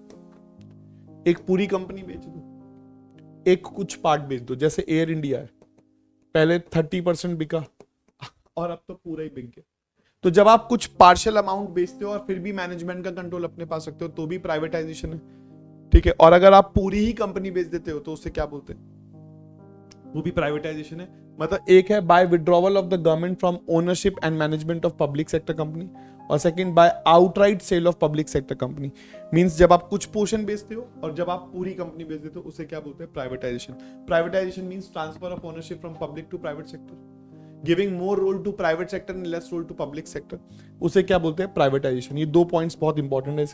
एक पूरी कंपनी बेच दो, एक कुछ पार्ट बेच दो। जैसे एयर इंडिया है, पहले 30% बिका और अब तो पूरा ही बिक गया। तो जब आप कुछ पार्शियल अमाउंट बेचते हो और फिर भी मैनेजमेंट का कंट्रोल अपने पास रखते हो तो भी प्राइवेटाइजेशन है, ठीक है। और अगर आप पूरी ही कंपनी बेच देते हो तो उससे क्या बोलते हैं, वो भी प्राइवेटाइजेशन है। मतलब एक है by withdrawal of the government from ownership and management of public sector company, और second by outright sale of public sector company. Means जब आप कुछ पोर्शन बेचते हो और जब आप पूरी कंपनी बेच देते हो उसे क्या बोलते हैं, privatization. Privatization means transfer of ownership from public to private sector, giving more role to private sector and less role to public sector, उसे क्या बोलते हैं, प्राइवेटाइजेशन। ये दो पॉइंट्स बहुत इंपॉर्टेंट है।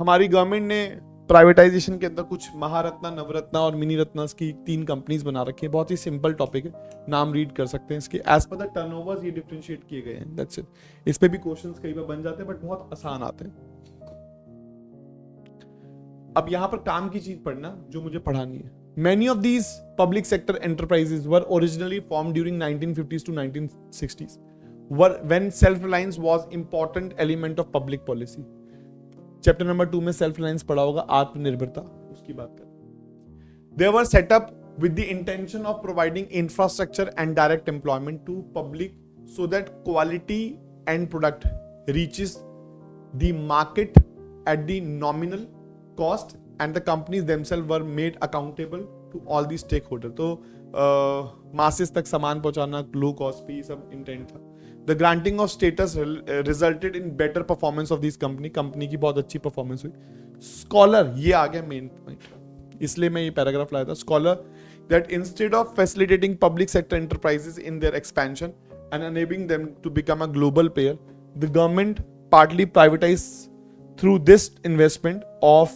हमारी गवर्नमेंट ने प्राइवेटाइजेशन के अंदर कुछ महारत्ना, नवरत्ना और मिनी रत्ना की 3 कंपनीज बना रखी है। बहुत ही सिंपल टॉपिक है, नाम रीड कर सकते हैं इसके। एज पर द टर्नओवर्स ये डिफरेंशिएट किए गए हैं, दैट्स इट। इस पे भी क्वेश्चंस कई बार बन जाते हैं बट बहुत आसान आते हैं। अब यहां पर काम की चीज पढ़ना जो मुझे पढ़ानी है। Many of these public sector enterprises were originally formed during 1950s to 1960s, when self-reliance was important element of public policy. Chapter number 2 में सेल्फ रिलायंस पढ़ा होगा, आत्मनिर्भरता, उसकी बात करें। They were set up with the intention of providing infrastructure and direct employment to public so that quality and product reaches the market at the nominal cost and the companies themselves were made accountable to all the stakeholders. तो मासेस तक सामान पहुंचाना, लो कॉस्ट पे, सब इंटेंट था। The granting of status resulted in better performance of these company की बहुत अच्छी परफॉर्मेंस हुई। स्कॉलर, ये आ गया मेन पॉइंट, इसलिए मैं ये पैराग्राफ लाया था। Scholar that instead of facilitating public sector enterprises in their expansion and enabling them to become a global player, the government partly privatized through this investment of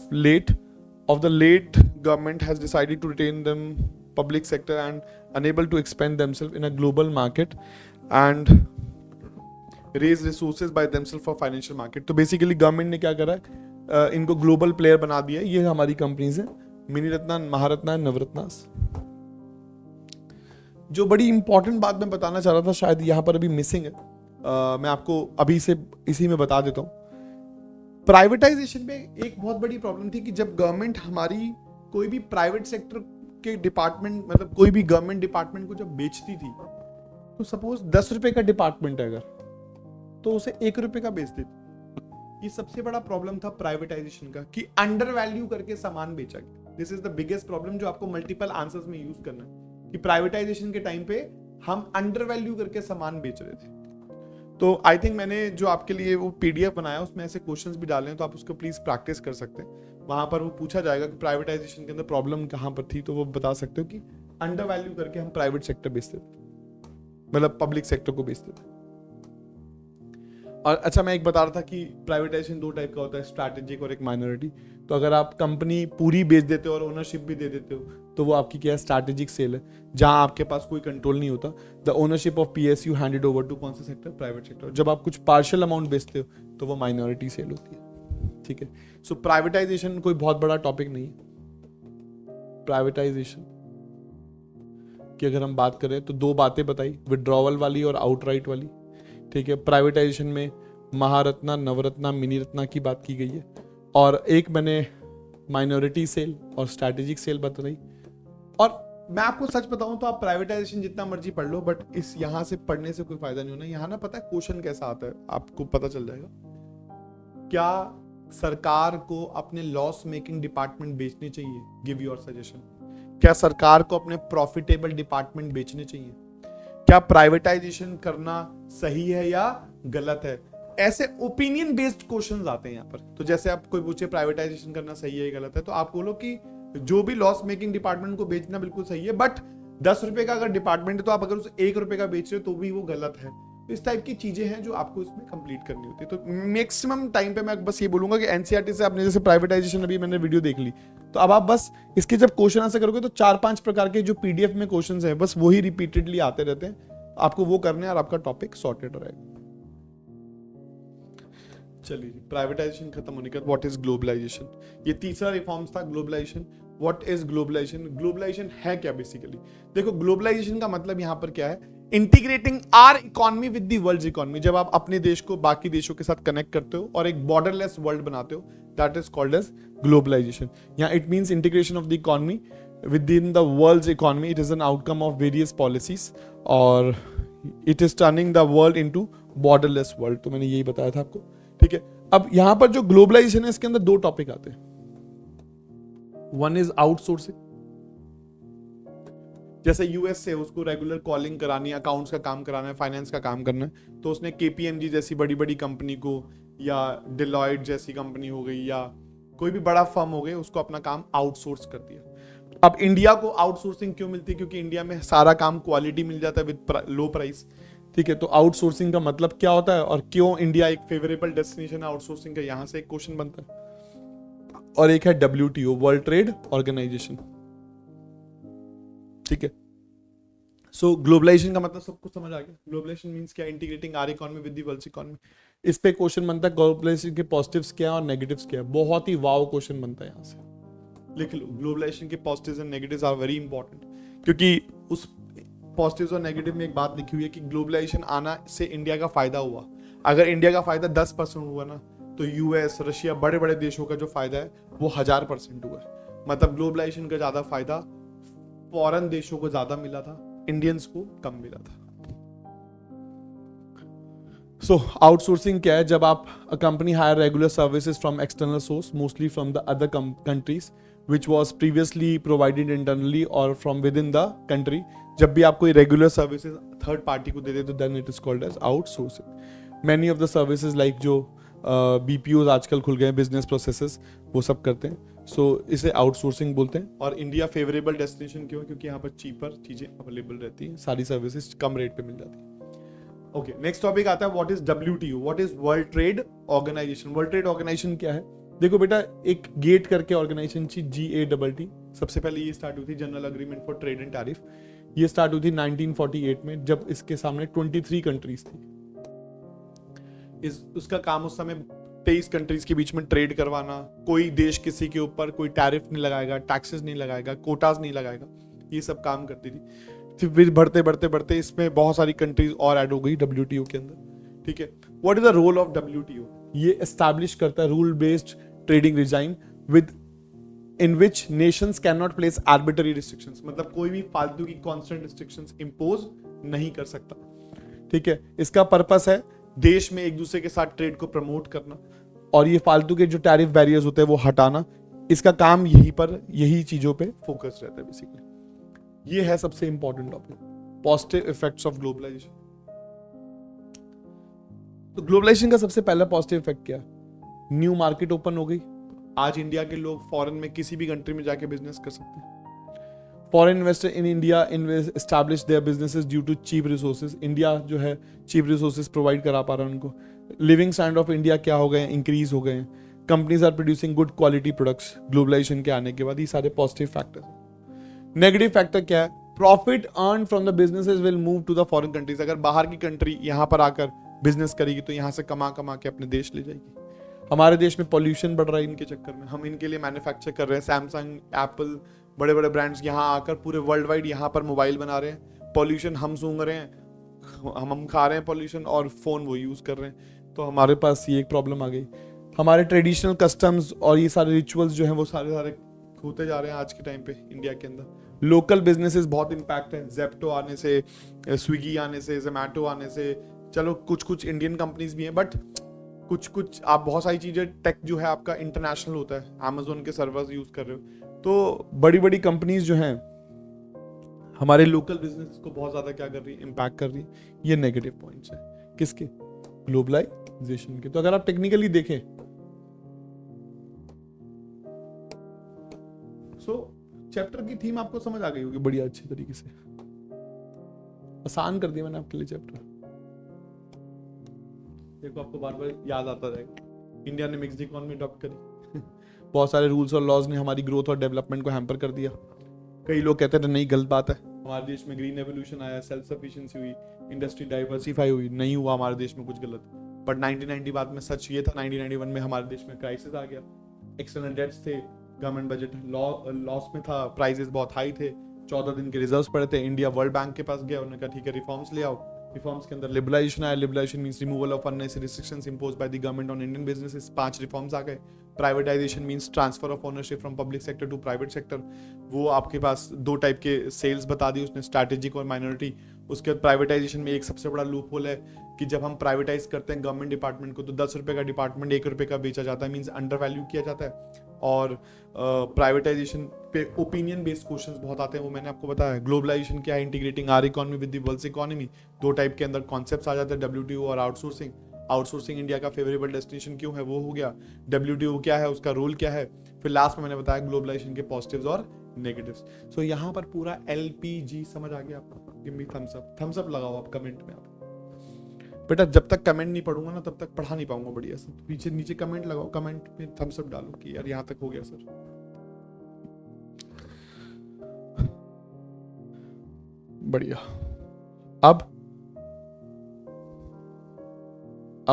the late government has decided to retain them public sector and unable to expand themselves in a global market and raise resources by themselves for financial market। तो बेसिकली गवर्नमेंट ने क्या करा है, इनको ग्लोबल प्लेयर बना दिया। ये हमारी कंपनीज है, मिनी रत्ना, महारत्ना, नवरत्ना। जो बड़ी इंपॉर्टेंट बात मैं बताना चाह रहा था, शायद यहाँ पर अभी मिसिंग है, मैं आपको अभी से इसी में बता देता हूँ। प्राइवेटाइजेशन में एक बहुत बड़ी प्रॉब्लम थी कि जब गवर्नमेंट हमारी कोई भी प्राइवेट सेक्टर के डिपार्टमेंट, मतलब कोई भी गवर्नमेंट डिपार्टमेंट को जब बेचती थी, तो सपोज 10 रुपए का डिपार्टमेंट है अगर, तो उसे 1 रुपए का बेच देती। ये सबसे बड़ा प्रॉब्लम था प्राइवेटाइजेशन का, कि अंडर वैल्यू करके सामान बेचा गया। This is the biggest problem जो आपको मल्टीपल आंसर्स में यूज करना है, कि प्राइवेटाइजेशन के टाइम पे हम अंडर वैल्यू करके सामान बेच रहे थे। तो आई थिंक मैंने जो आपके लिए वो पीडीएफ बनाया उसमें ऐसे क्वेश्चंस भी डाले हैं, तो आप उसको प्लीज प्रैक्टिस कर सकते हैं। वहां पर वो पूछा जाएगा कि प्राइवेटाइजेशन के अंदर प्रॉब्लम कहां पर थी, तो वो बता सकते हो कि अंडर वैल्यू करके हम प्राइवेट सेक्टर बेचते थे, मतलब पब्लिक सेक्टर को बेचते थे। और अच्छा, मैं एक बता रहा था कि प्राइवेटाइजेशन 2 टाइप का होता है, स्ट्रैटेजिक और एक माइनॉरिटी। तो अगर आप कंपनी पूरी बेच देते हो और ओनरशिप भी दे देते हो तो वो आपकी क्या है, स्ट्रैटेजिक सेल है, जहां आपके पास कोई कंट्रोल नहीं होता। The ownership of PSU handed over to कौन सा सेक्टर, प्राइवेट सेक्टर। जब आप कुछ पार्शियल अमाउंट बेचते हो तो वो माइनॉरिटी सेल होती है, ठीक है। सो प्राइवेटाइजेशन कोई बहुत बड़ा टॉपिक नहीं है। प्राइवेटाइजेशन की अगर हम बात करें तो 2 बातें बताई, विड्रॉवल वाली और आउटराइट वाली, ठीक है। प्राइवेटाइजेशन में महारत्ना, नवरत्ना, मिनी रत्ना की बात की गई है, और एक मैंने माइनॉरिटी सेल और स्ट्रैटेजिक सेल बताई। और मैं आपको सच बताऊं तो आप प्राइवेटाइजेशन जितना मर्जी पढ़ लो, बट इस यहां से पढ़ने से कोई फायदा नहीं होना। यहां ना पता है क्वेश्चन कैसा आता है, आपको पता चल जाएगा। क्या सरकार को अपने लॉस मेकिंग डिपार्टमेंट बेचने चाहिए? Give your suggestion. क्या सरकार को अपने प्रॉफिटेबल डिपार्टमेंट बेचने चाहिए? क्या प्राइवेटाइजेशन करना सही है या गलत है? ऐसे ओपिनियन बेस्ड क्वेश्चंस आते हैं यहाँ पर। तो जैसे आप कोई पूछे प्राइवेटाइजेशन करना सही है या गलत है, तो आप बोलो कि जो भी लॉस मेकिंग डिपार्टमेंट को बेचना बिल्कुल सही है, बट ₹10 का अगर डिपार्टमेंट है तो आप अगर उसे ₹1 का बेच रहे हो तो भी वो गलत है। तो इस टाइप की चीजें हैं जो आपको इसमें कंप्लीट करनी होती है। तो मैक्सिमम टाइम पे मैं बस ये बोलूंगा कि एनसीईआरटी से आपने जैसे प्राइवेटाइजेशन अभी मैंने वीडियो देख ली, तो अब आप बस इसके जब क्वेश्चन आंसर करोगे तो 4-5 प्रकार के जो पीडीएफ में क्वेश्चंस हैं बस वही रिपीटेडली आते रहते हैं, आपको वो करने हैं और आपका टॉपिक सॉर्टेड रहेगा। चलिए, प्राइवेटाइजेशन खत्म होने के बाद व्हाट इज ग्लोबलाइजेशन, ये तीसरा रिफॉर्म्स था globalization. What is globalization, globalization है क्या बेसिकली? देखो, ग्लोबलाइजेशन का मतलब यहां पर क्या है, integrating our economy with the world economy. जब आप अपने देश को बाकी देशों के साथ कनेक्ट करते हो और एक बॉर्डरलेस वर्ल्ड बनाते हो, that is called as globalization. यहाँ it means integration of the economy within the world's economy. It is an outcome of various policies और it is turning the world into borderless world। तो मैंने यही बताया था आपको, ठीक है। अब यहां पर जो ग्लोबलाइजेशन है इसके अंदर 2 टॉपिक आते हैं। वन इज आउटसोर्सिंग, जैसे यूएस से उसको रेगुलर कॉलिंग करानी है, अकाउंट्स का काम कराना है, फाइनेंस का काम करना है, तो उसने केपीएमजी जैसी बड़ी बड़ी कंपनी को या डिलॉयट जैसी कंपनी हो गई या कोई भी बड़ा फर्म हो गई, उसको अपना काम आउटसोर्स कर दिया। अब इंडिया को आउटसोर्सिंग क्यों मिलती है? क्योंकि इंडिया में सारा काम क्वालिटी मिल जाता है विद लो प्राइस, ठीक है। तो आउटसोर्सिंग का मतलब क्या होता है और क्यों इंडिया एक फेवरेबल डेस्टिनेशन है आउटसोर्सिंग का, यहां से एक क्वेश्चन बनता है। और एक है WTO, वर्ल्ड ट्रेड ऑर्गेनाइजेशन, ठीक है। सो ग्लोबलाइजेशन का मतलब सबको समझ आ गया। ग्लोबलाइजेशन मींस क्या? Integrating our economy with the world economy. इस पे क्वेश्चन बनता है ग्लोबलाइजेशन के पॉजिटिव्स क्या है और नेगेटिव्स क्या है। बहुत ही वाव क्वेश्चन बनता है यहां से, लिख लो। ग्लोबलाइजेशन के positives and negatives are very important, क्योंकि उस पॉजिटिव्स और नेगेटिव में एक बात लिखी हुई है कि ग्लोबलाइजेशन आना से इंडिया का फायदा हुआ। अगर इंडिया का फायदा 10% हुआ ना, तो यूएस, रशिया, बड़े बड़े देशों का जो फायदा है वो 1000% हुआ है। मतलब ग्लोबलाइजेशन का ज्यादा फायदा फॉरेन देशों को ज्यादा मिला था, इंडियंस को कम मिला था। सो आउटसोर्सिंग क्या है? जब आप a company hire regular services from external source, mostly from the other countries which was previously provided internally or from within the country। जब भी आप कोई रेगुलर सर्विसेज थर्ड पार्टी को दे दे तो then it is called as outsourcing. Many of the services like जो BPOs आजकल खुल गए हैं, बिजनेस प्रोसेसेस, वो सब करते हैं। सो इसे आउटसोर्सिंग बोलते हैं। और इंडिया फेवरेबल डेस्टिनेशन क्यों? क्योंकि यहाँ पर चीपर चीजें अवेलेबल रहती हैं, सारी सर्विसेज कम रेट पे मिल जाती है। ओके, नेक्स्ट टॉपिक आता है what is WTO, what is World Trade Organization. World Trade Organization क्या है? देखो बेटा, एक गेट करके ऑर्गेनाइजेशन थी, GATT। सबसे पहले ये स्टार्ट हुई थी general agreement for trade and tariff. ये स्टार्ट हुई थी 1948 में, जब इसके सामने 23 कंट्रीज थी। उसका काम उस समय 23 कंट्रीज के बीच में ट्रेड करवाना। कोई देश किसी के ऊपर कोई टैरिफ नहीं लगाएगा, टैक्सेस नहीं लगाएगा, कोटास नहीं लगाएगा, ये सब काम करती थी। फिर बढ़ते बढ़ते बढ़ते इसमें बहुत सारी कंट्रीज और ऐड हो गई WTO के अंदर, ठीक है। What is the role of WTO? ये एस्टैब्लिश करता है rule based trading regime with in which nations can not place arbitrary restrictions. मतलब कोई भी फालतू की कांस्टेंट रिस्ट्रिक्शंस इंपोज नहीं कर सकता, ठीक है। इसका पर्पस है देश में एक दूसरे के साथ ट्रेड को प्रमोट करना और ये फालतू के जो टैरिफ बैरियर्स होते हैं वो हटाना। इसका काम यही चीजों पे फोकस रहता है बेसिकली। ये है सबसे important topic, positive effects of globalization. तो ग्लोबलाइजेशन का सबसे पहला पॉजिटिव इफेक्ट क्या? न्यू मार्केट ओपन हो गई। आज इंडिया के लोग फॉरेन में किसी भी कंट्री में जाके बिजनेस कर सकते हैं। Foreign investor in India establish their businesses due to cheap resources. India जो है चीप रिसोर्सेज प्रोवाइड करा पा रहा है उनको। लिविंग स्टैंडर्ड ऑफ इंडिया क्या हो गए हैं? इंक्रीज हो गए हैं। Companies are producing good quality products globalization के आने के बाद। ये सारे पॉजिटिव फैक्टर। नेगेटिव फैक्टर क्या है? Profit earn from the businesses will move to the foreign countries. अगर बाहर की कंट्री यहां पर आकर बिजनेस करेगी तो यहां से कमा के अपने देश ले जाएगी। हमारे देश में पॉल्यूशन बढ़ रहा है इनके चक्कर में। हम इनके लिए मैन्युफैक्चर कर रहे हैं, सैमसंग, एप्पल, बड़े बड़े ब्रांड्स यहाँ आकर पूरे वर्ल्ड वाइड यहाँ पर मोबाइल बना रहे हैं। पॉल्यूशन हम सूंघ रहे हैं, हम खा रहे हैं पॉल्यूशन, और फोन वो यूज कर रहे हैं। तो हमारे पास ये एक प्रॉब्लम आ गई। हमारे ट्रेडिशनल कस्टम्स और ये सारे रिचुअल्स जो हैं वो सारे होते जा रहे हैं आज के टाइम पे इंडिया के अंदर। लोकल बिजनेसेस बहुत इम्पैक्ट है। जेप्टो आने से, स्विगी आने से, जोमैटो आने से, चलो कुछ इंडियन कंपनीज भी हैं, बट कुछ आप बहुत सारी चीजें, टेक जो है आपका इंटरनेशनल होता है। अमेज़न के सर्वर्स यूज कर रहे हो, तो बड़ी बड़ी कंपनीज जो हैं हमारे लोकल बिजनेस को बहुत ज्यादा क्या कर रही है? इम्पैक्ट कर रही है। ये नेगेटिव पॉइंट्स है किसके? ग्लोबलाइजेशन के। तो अगर आप टेक्निकली देखें, चैप्टर की थीम आपको समझ आ गई होगी बढ़िया अच्छे तरीके से, आसान कर दिया मैंने आपके लिए चैप्टर। देखो आपको बार बार याद आता रहेगा, इंडिया ने मिक्स्ड इकोनॉमी अडॉप्ट करी बहुत सारे रूल्स और लॉज ने हमारी ग्रोथ और डेवलपमेंट को हैम्पर कर दिया। कई लोग कहते थे नहीं गलत बात है, हमारे देश में ग्रीन रेवोल्यूशन आया, सेल्फ सफिशिएंसी हुई, इंडस्ट्री डाइवर्सिफाई हुई, नहीं हुआ हमारे देश में कुछ गलत। बट 1990 बाद में सच ये था, 1991 में हमारे देश में क्राइसिस आ गया, एक्सटर्नल डेट्स थे, गवर्नमेंट बजट लॉस में था, प्राइसेस बहुत हाई थे, 14 दिन के रिजर्व्स पड़े थे। इंडिया वर्ल्ड बैंक के पास गया, उन्होंने कहा ठीक है रिफॉर्म्स ले आओ। रिफॉर्म्स के अंदर लिबरलाइजेशन आया, liberalization means removal of unnecessary restrictions imposed by the government on Indian businesses. 5 reforms आ गए। Privatization means transfer of ownership from public sector to private sector. वो आपके पास 2 टाइप के सेल्स बता दी उसने, स्ट्रैटेजिक और माइनॉरिटी। उसके बाद प्राइवेटाइजेशन में एक सबसे बड़ा लूप होल है कि जब हम प्राइवेटाइज करते हैं गवर्नमेंट डिपार्टमेंट को, तो 10 रुपए का डिपार्टमेंट 1 रुपए का बेचा जाता है, मींस अंडर वैल्यू किया जाता है। और प्राइवेटाइजेशन पे ओपिनियन बेस्ड क्वेश्चंस बहुत आते हैं, वो मैंने आपको बताया। ग्लोबलाइजेशन क्या है, integrating our economy with the world's economy. 2 type के अंदर कॉन्सेप्ट्स आ जाते हैं, WTO और आउटसोर्सिंग। आउटसोर्सिंग इंडिया का फेवरेबल डेस्टिनेशन क्यों है वो हो गया, WTO क्या है, उसका रोल क्या है। फिर लास्ट में मैंने बताया ग्लोबलाइजेशन के पॉजिटिव्स और नेगेटिव्स। सो यहाँ पर पूरा LPG समझ आ गया आपको। गिव मी थम्स अप लगाओ आप कमेंट में। आप बेटा जब तक कमेंट नहीं पढ़ूंगा ना तब तक पढ़ा नहीं पाऊंगा बढ़िया से। पीछे नीचे कमेंट लगाओ, कमेंट में थम्स अप डालो कि यार यहाँ तक हो गया सर। बढ़िया। अब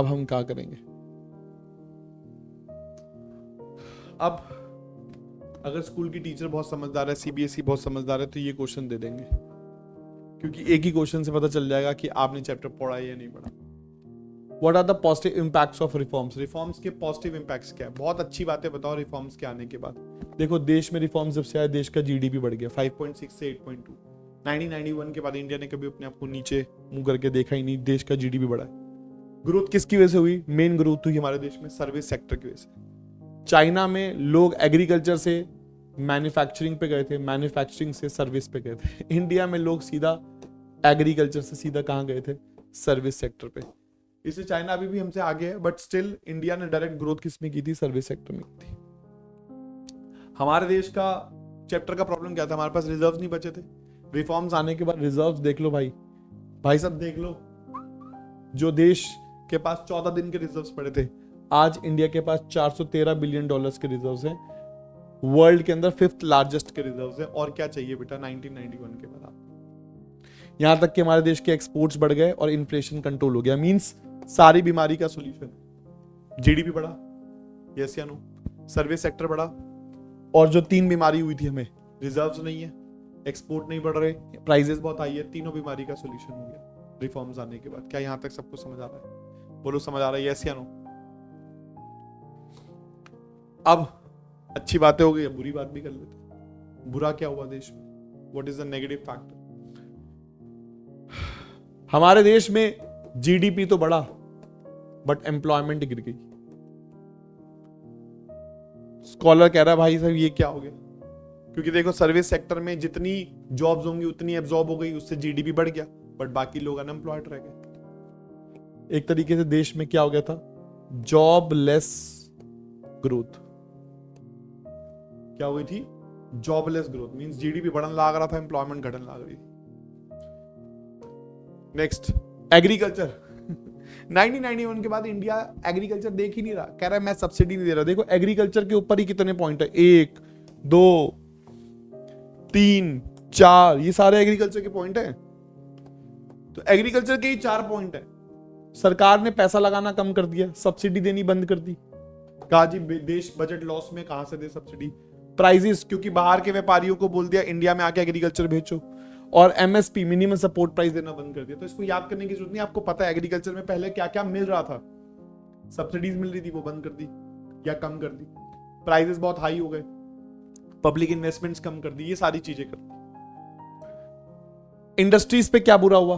हम क्या करेंगे, अब अगर स्कूल की टीचर बहुत समझदार है, CBSE बहुत समझदार है, तो ये क्वेश्चन दे देंगे, क्योंकि एक ही क्वेश्चन से पता चल जाएगा कि आपने चैप्टर पढ़ा है या नहीं पढ़ा। What are the positive impacts of reforms? Reforms के पॉजिटिव इंपैक्ट्स क्या है? बहुत अच्छी बातें बताओ रिफॉर्म्स के आने के बाद। देखो देश में रिफॉर्म्स जब से आए, देश का GDP बढ़ गया 5.6 से 8.2। 1991 के बाद इंडिया ने कभी अपने आप को नीचे मुंह करके देखा ही नहीं, देश का GDP बढ़ा है। ग्रोथ किसकी वजह से हुई? मेन ग्रोथ हुई हमारे देश में सर्विस सेक्टर की वजह से। चाइना में लोग एग्रीकल्चर से मैन्युफैक्चरिंग पे गए थे, मैन्युफैक्चरिंग से सर्विस पे गए थे। इंडिया में लोग सीधा एग्रीकल्चर से सीधा कहाँ गए थे? सर्विस सेक्टर पे। इससे चाइना अभी भी हमसे आगे है, बट स्टिल इंडिया ने डायरेक्ट ग्रोथ किस में की थी? सर्विस सेक्टर में की थी। हमारे देश का चैप्टर का प्रॉब्लम क्या था? हमारे पास रिजर्व्स नहीं बचे थे। रिफॉर्म्स आने के बाद रिजर्व्स देख लो भाई सब देख लो। जो देश के पास 14 दिन के रिजर्व्स पड़े थे, आज इंडिया के पास $413 बिलियन के रिजर्व्स हैं। वर्ल्ड के अंदर 5th लार्जेस्ट के रिजर्व्स हैं। और क्या चाहिए बेटा 1991 के बाद? यहां तक कि हमारे देश के एक्सपोर्ट्स बढ़ गए और इन्फ्लेशन कंट्रोल हो गया। मींस सारी बीमारी का सॉल्यूशन, GDP बढ़ा, यस या नो, सर्विस सेक्टर बढ़ा, और जो 3 बीमारी हुई थी हमें, रिजर्व्स नहीं है, एक्सपोर्ट नहीं बढ़ रहे, प्राइसेस बहुत हाई है, तीनों बीमारी का सॉल्यूशन हो गया रिफॉर्म्स आने के बाद। क्या यहां तक सबको समझ आ रहा है? बोलो समझ आ रहा है, यस या नो? अब अच्छी बातें हो गई, बुरी बात भी कर लेते। बुरा क्या हुआ देश में? What is the negative factor? हमारे देश में GDP तो बढ़ा, बट एम्प्लॉयमेंट गिर गई। स्कॉलर कह रहा है भाई साहब ये क्या हो गया? क्योंकि देखो सर्विस सेक्टर में जितनी जॉब्स होंगी उतनी एब्जॉर्ब हो गई, उससे GDP बढ़ गया, बट बाकी लोग अनएम्प्लॉयड रह गए। एक तरीके से देश में क्या हो गया था? Jobless growth. क्या हुई थी? Jobless growth. मींस GDP बढ़ने लग रहा था, एम्प्लॉयमेंट घटने लग रही थी। Next, agriculture. 1991 के बाद इंडिया एग्रीकल्चर देख ही नहीं रहा, कह रहा है मैं सब्सिडी नहीं दे रहा। देखो एग्रीकल्चर के ऊपर ही कितने पॉइंट है, 1 2 3 4, ये सारे एग्रीकल्चर के पॉइंट है। तो एग्रीकल्चर के ही 4 पॉइंट है। सरकार ने पैसा लगाना कम कर दिया, सब्सिडी देनी बंद कर दी। कहा जी देश बजट लॉस में कहां से दे सब्सिडी? प्राइसेस, क्योंकि बाहर के व्यापारियों को बोल दिया इंडिया में आके एग्रीकल्चर बेचो, और MSP मिनिमम सपोर्ट प्राइस देना बंद कर दिया। तो इसको याद करने की जरूरत नहीं, आपको पता है एग्रीकल्चर में पहले क्या क्या मिल रहा था। सब्सिडीज मिल रही थी, वो बंद कर दी या कम कर दी। प्राइसेस बहुत हाई हो गए, पब्लिक इन्वेस्टमेंट्स कम कर दी, ये सारी चीजें कर दी। इंडस्ट्रीज पे क्या बुरा हुआ?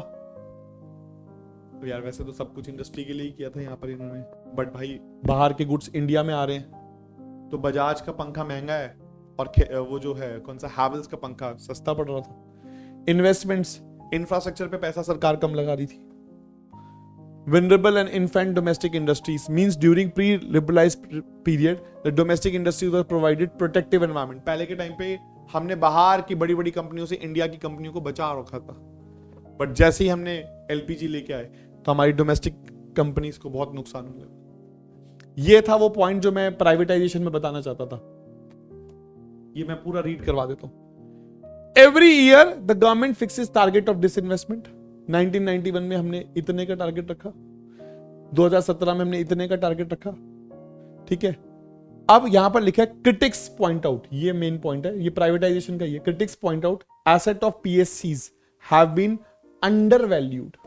तो यार वैसे तो सब कुछ इंडस्ट्री के लिए ही किया था यहाँ पर इन्होंने, बट भाई बाहर के गुड्स इंडिया में आ रहे हैं, तो बजाज का पंखा महंगा है और वो जो है कौन सा हैवेल्स का पंखा सस्ता पड़ रहा था। इन्वेस्टमेंट्स, इंफ्रास्ट्रक्चर पे पैसा सरकार कम लगा रही थी। Vulnerable and infant domestic industries means during pre-liberalized period the domestic industries were provided protective environment। पहले के टाइम पे हमने बाहर की बड़ी बड़ी कंपनियों से इंडिया की कंपनियों को बचा रखा था, बट जैसे ही हमने एलपीजी लेके आए तो हमारी डोमेस्टिक कंपनीज को बहुत नुकसान होने लगा। ये था वो पॉइंट जो मैं प्राइवेटाइजेशन में बताना चाहता था। ये मैं पूरा रीड करवा देता हूं। Every year the government fixes target of disinvestment. 1991 में हमने इतने का टारगेट रखा, 2017 में हमने इतने का टारगेट रखा, ठीक है। अब यहां पर लिखा है क्रिटिक्स पॉइंट आउट, ये मेन पॉइंट है, ये प्राइवेटाइजेशन का। ये critics point out asset of पीएससीज हैव बीन अंडर वैल्यूड।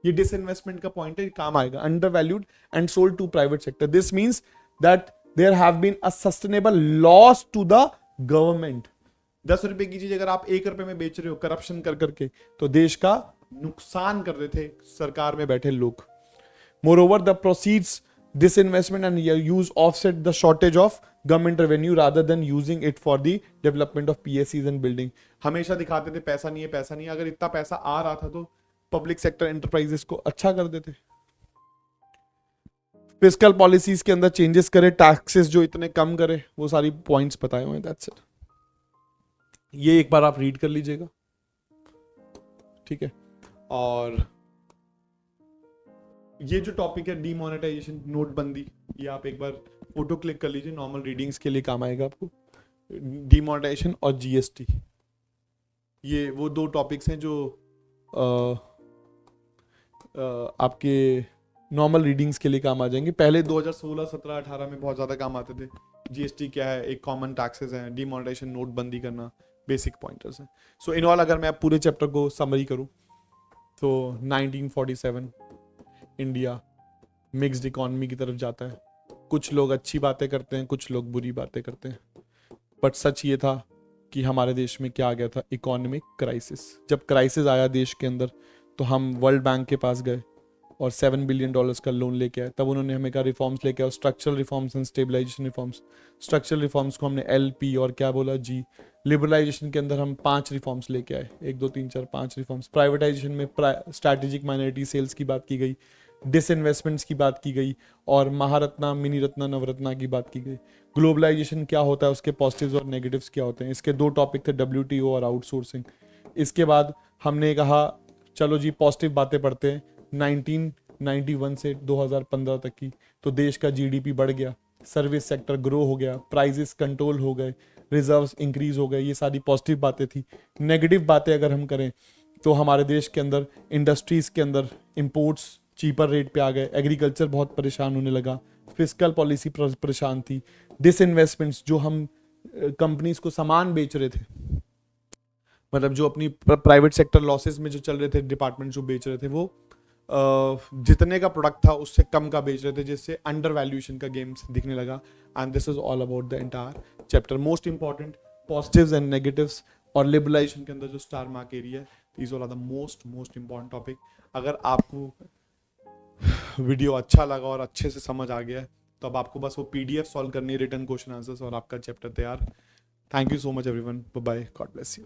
ये डिसइन्वेस्टमेंट का पॉइंट है, काम आएगा। Undervalued and sold to private sector. This means that there have been a sustainable loss to the government. 10 रुपए की चीज अगर आप 1 रुपए में बेच रहे हो करप्शन कर करके, तो देश का नुकसान कर रहे थे सरकार में बैठे लोग। Moreover the proceeds disinvestment and use offset the shortage of government revenue rather than using it for the development of PSCs and building। हमेशा दिखाते थे पैसा नहीं है, पैसा नहीं है। अगर इतना पैसा आ रहा था तो पब्लिक सेक्टर एंटरप्राइजेस को अच्छा कर देते। फिस्कल पॉलिसीज के अंदर चेंजेस करे, टैक्सेस जो इतने कम करे, वो सारी पॉइंट्स बताए हुए हैं। That's it. ये एक बार आप रीड कर लीजिएगा, ठीक है। और ये जो टॉपिक है डीमोनेटाइजेशन, नोटबंदी, ये आप एक बार फोटो क्लिक कर लीजिए, नॉर्मल रीडिंग्स के लिए काम आएगा आपको। डीमोनेटाइजेशन और जीएसटी, ये वो 2 टॉपिक्स हैं जो आपके नॉर्मल रीडिंग्स के लिए काम आ जाएंगे। पहले 2016, 17, 18 में बहुत ज़्यादा काम आते थे। जीएसटी क्या है, एक कॉमन टैक्सेस हैं, डीमोनेटाइजेशन, नोटबंदी करना, बेसिक पॉइंटर्स हैं। सो इन ऑल अगर मैं पूरे चैप्टर को समरी करूं तो 1947 इंडिया मिक्स्ड इकोनॉमी की तरफ जाता है। कुछ लोग अच्छी बातें करते हैं, कुछ लोग बुरी बातें करते हैं, बट सच ये था कि हमारे देश में क्या आ गया था, इकोनॉमिक क्राइसिस। जब क्राइसिस आया देश के अंदर तो हम वर्ल्ड बैंक के पास गए और $7 बिलियन का लोन लेके आए। तब उन्होंने हमें कहा रिफॉर्म्स लेके आओ, structural reforms and stabilization reforms. Structural reforms को हमने LP और क्या बोला G। लिबरलाइजेशन के अंदर हम 5 रिफॉर्म्स लेके आए, 1 2 3 4 5 रिफॉर्म्स। प्राइवेटाइजेशन में स्ट्रैटेजिक माइनॉरिटी सेल्स की बात की गई, डिसइन्वेस्टमेंट्स की बात की गई, और महारत्ना, मिनी रत्ना, नवरत्ना की बात की गई। ग्लोबलाइजेशन क्या होता है, उसके पॉजिटिव्स और नेगेटिव्स क्या होते हैं। इसके 2 टॉपिक थे, WTO और आउटसोर्सिंग। इसके बाद हमने कहा चलो जी पॉजिटिव बातें पढ़ते हैं। 1991 से 2015 तक की, तो देश का GDP बढ़ गया, सर्विस सेक्टर ग्रो हो गया, प्राइजेस कंट्रोल हो गए, रिजर्व्स इंक्रीज हो गए। ये सारी पॉजिटिव बातें थी। नेगेटिव बातें अगर हम करें तो हमारे देश के अंदर इंडस्ट्रीज के अंदर इंपोर्ट्स चीपर रेट पे आ गए, एग्रीकल्चर बहुत परेशान होने लगा, फिस्कल पॉलिसी परेशान थी, डिसइन्वेस्टमेंट्स, जो हम कंपनीज को सामान बेच रहे थे, मतलब जो अपनी प्राइवेट सेक्टर लॉसेस में जो चल रहे थे, डिपार्टमेंट जो बेच रहे थे, वो जितने का प्रोडक्ट था उससे कम का बेच रहे थे, जिससे अंडर वैल्यूएशन का गेम्स दिखने लगा। And this is all about the entire chapter. Most important positives and negatives और लिबरलाइजेशन के अंदर जो स्टार मार्क एरिया है, these all are the most important topic. अगर आपको वीडियो अच्छा लगा और अच्छे से समझ आ गया है तो अब आपको बस वो PDF सॉल्व करनी है, रिटन क्वेश्चन आंसर्स, और आपका चैप्टर तैयार। Thank you so much everyone, bye bye, God bless you.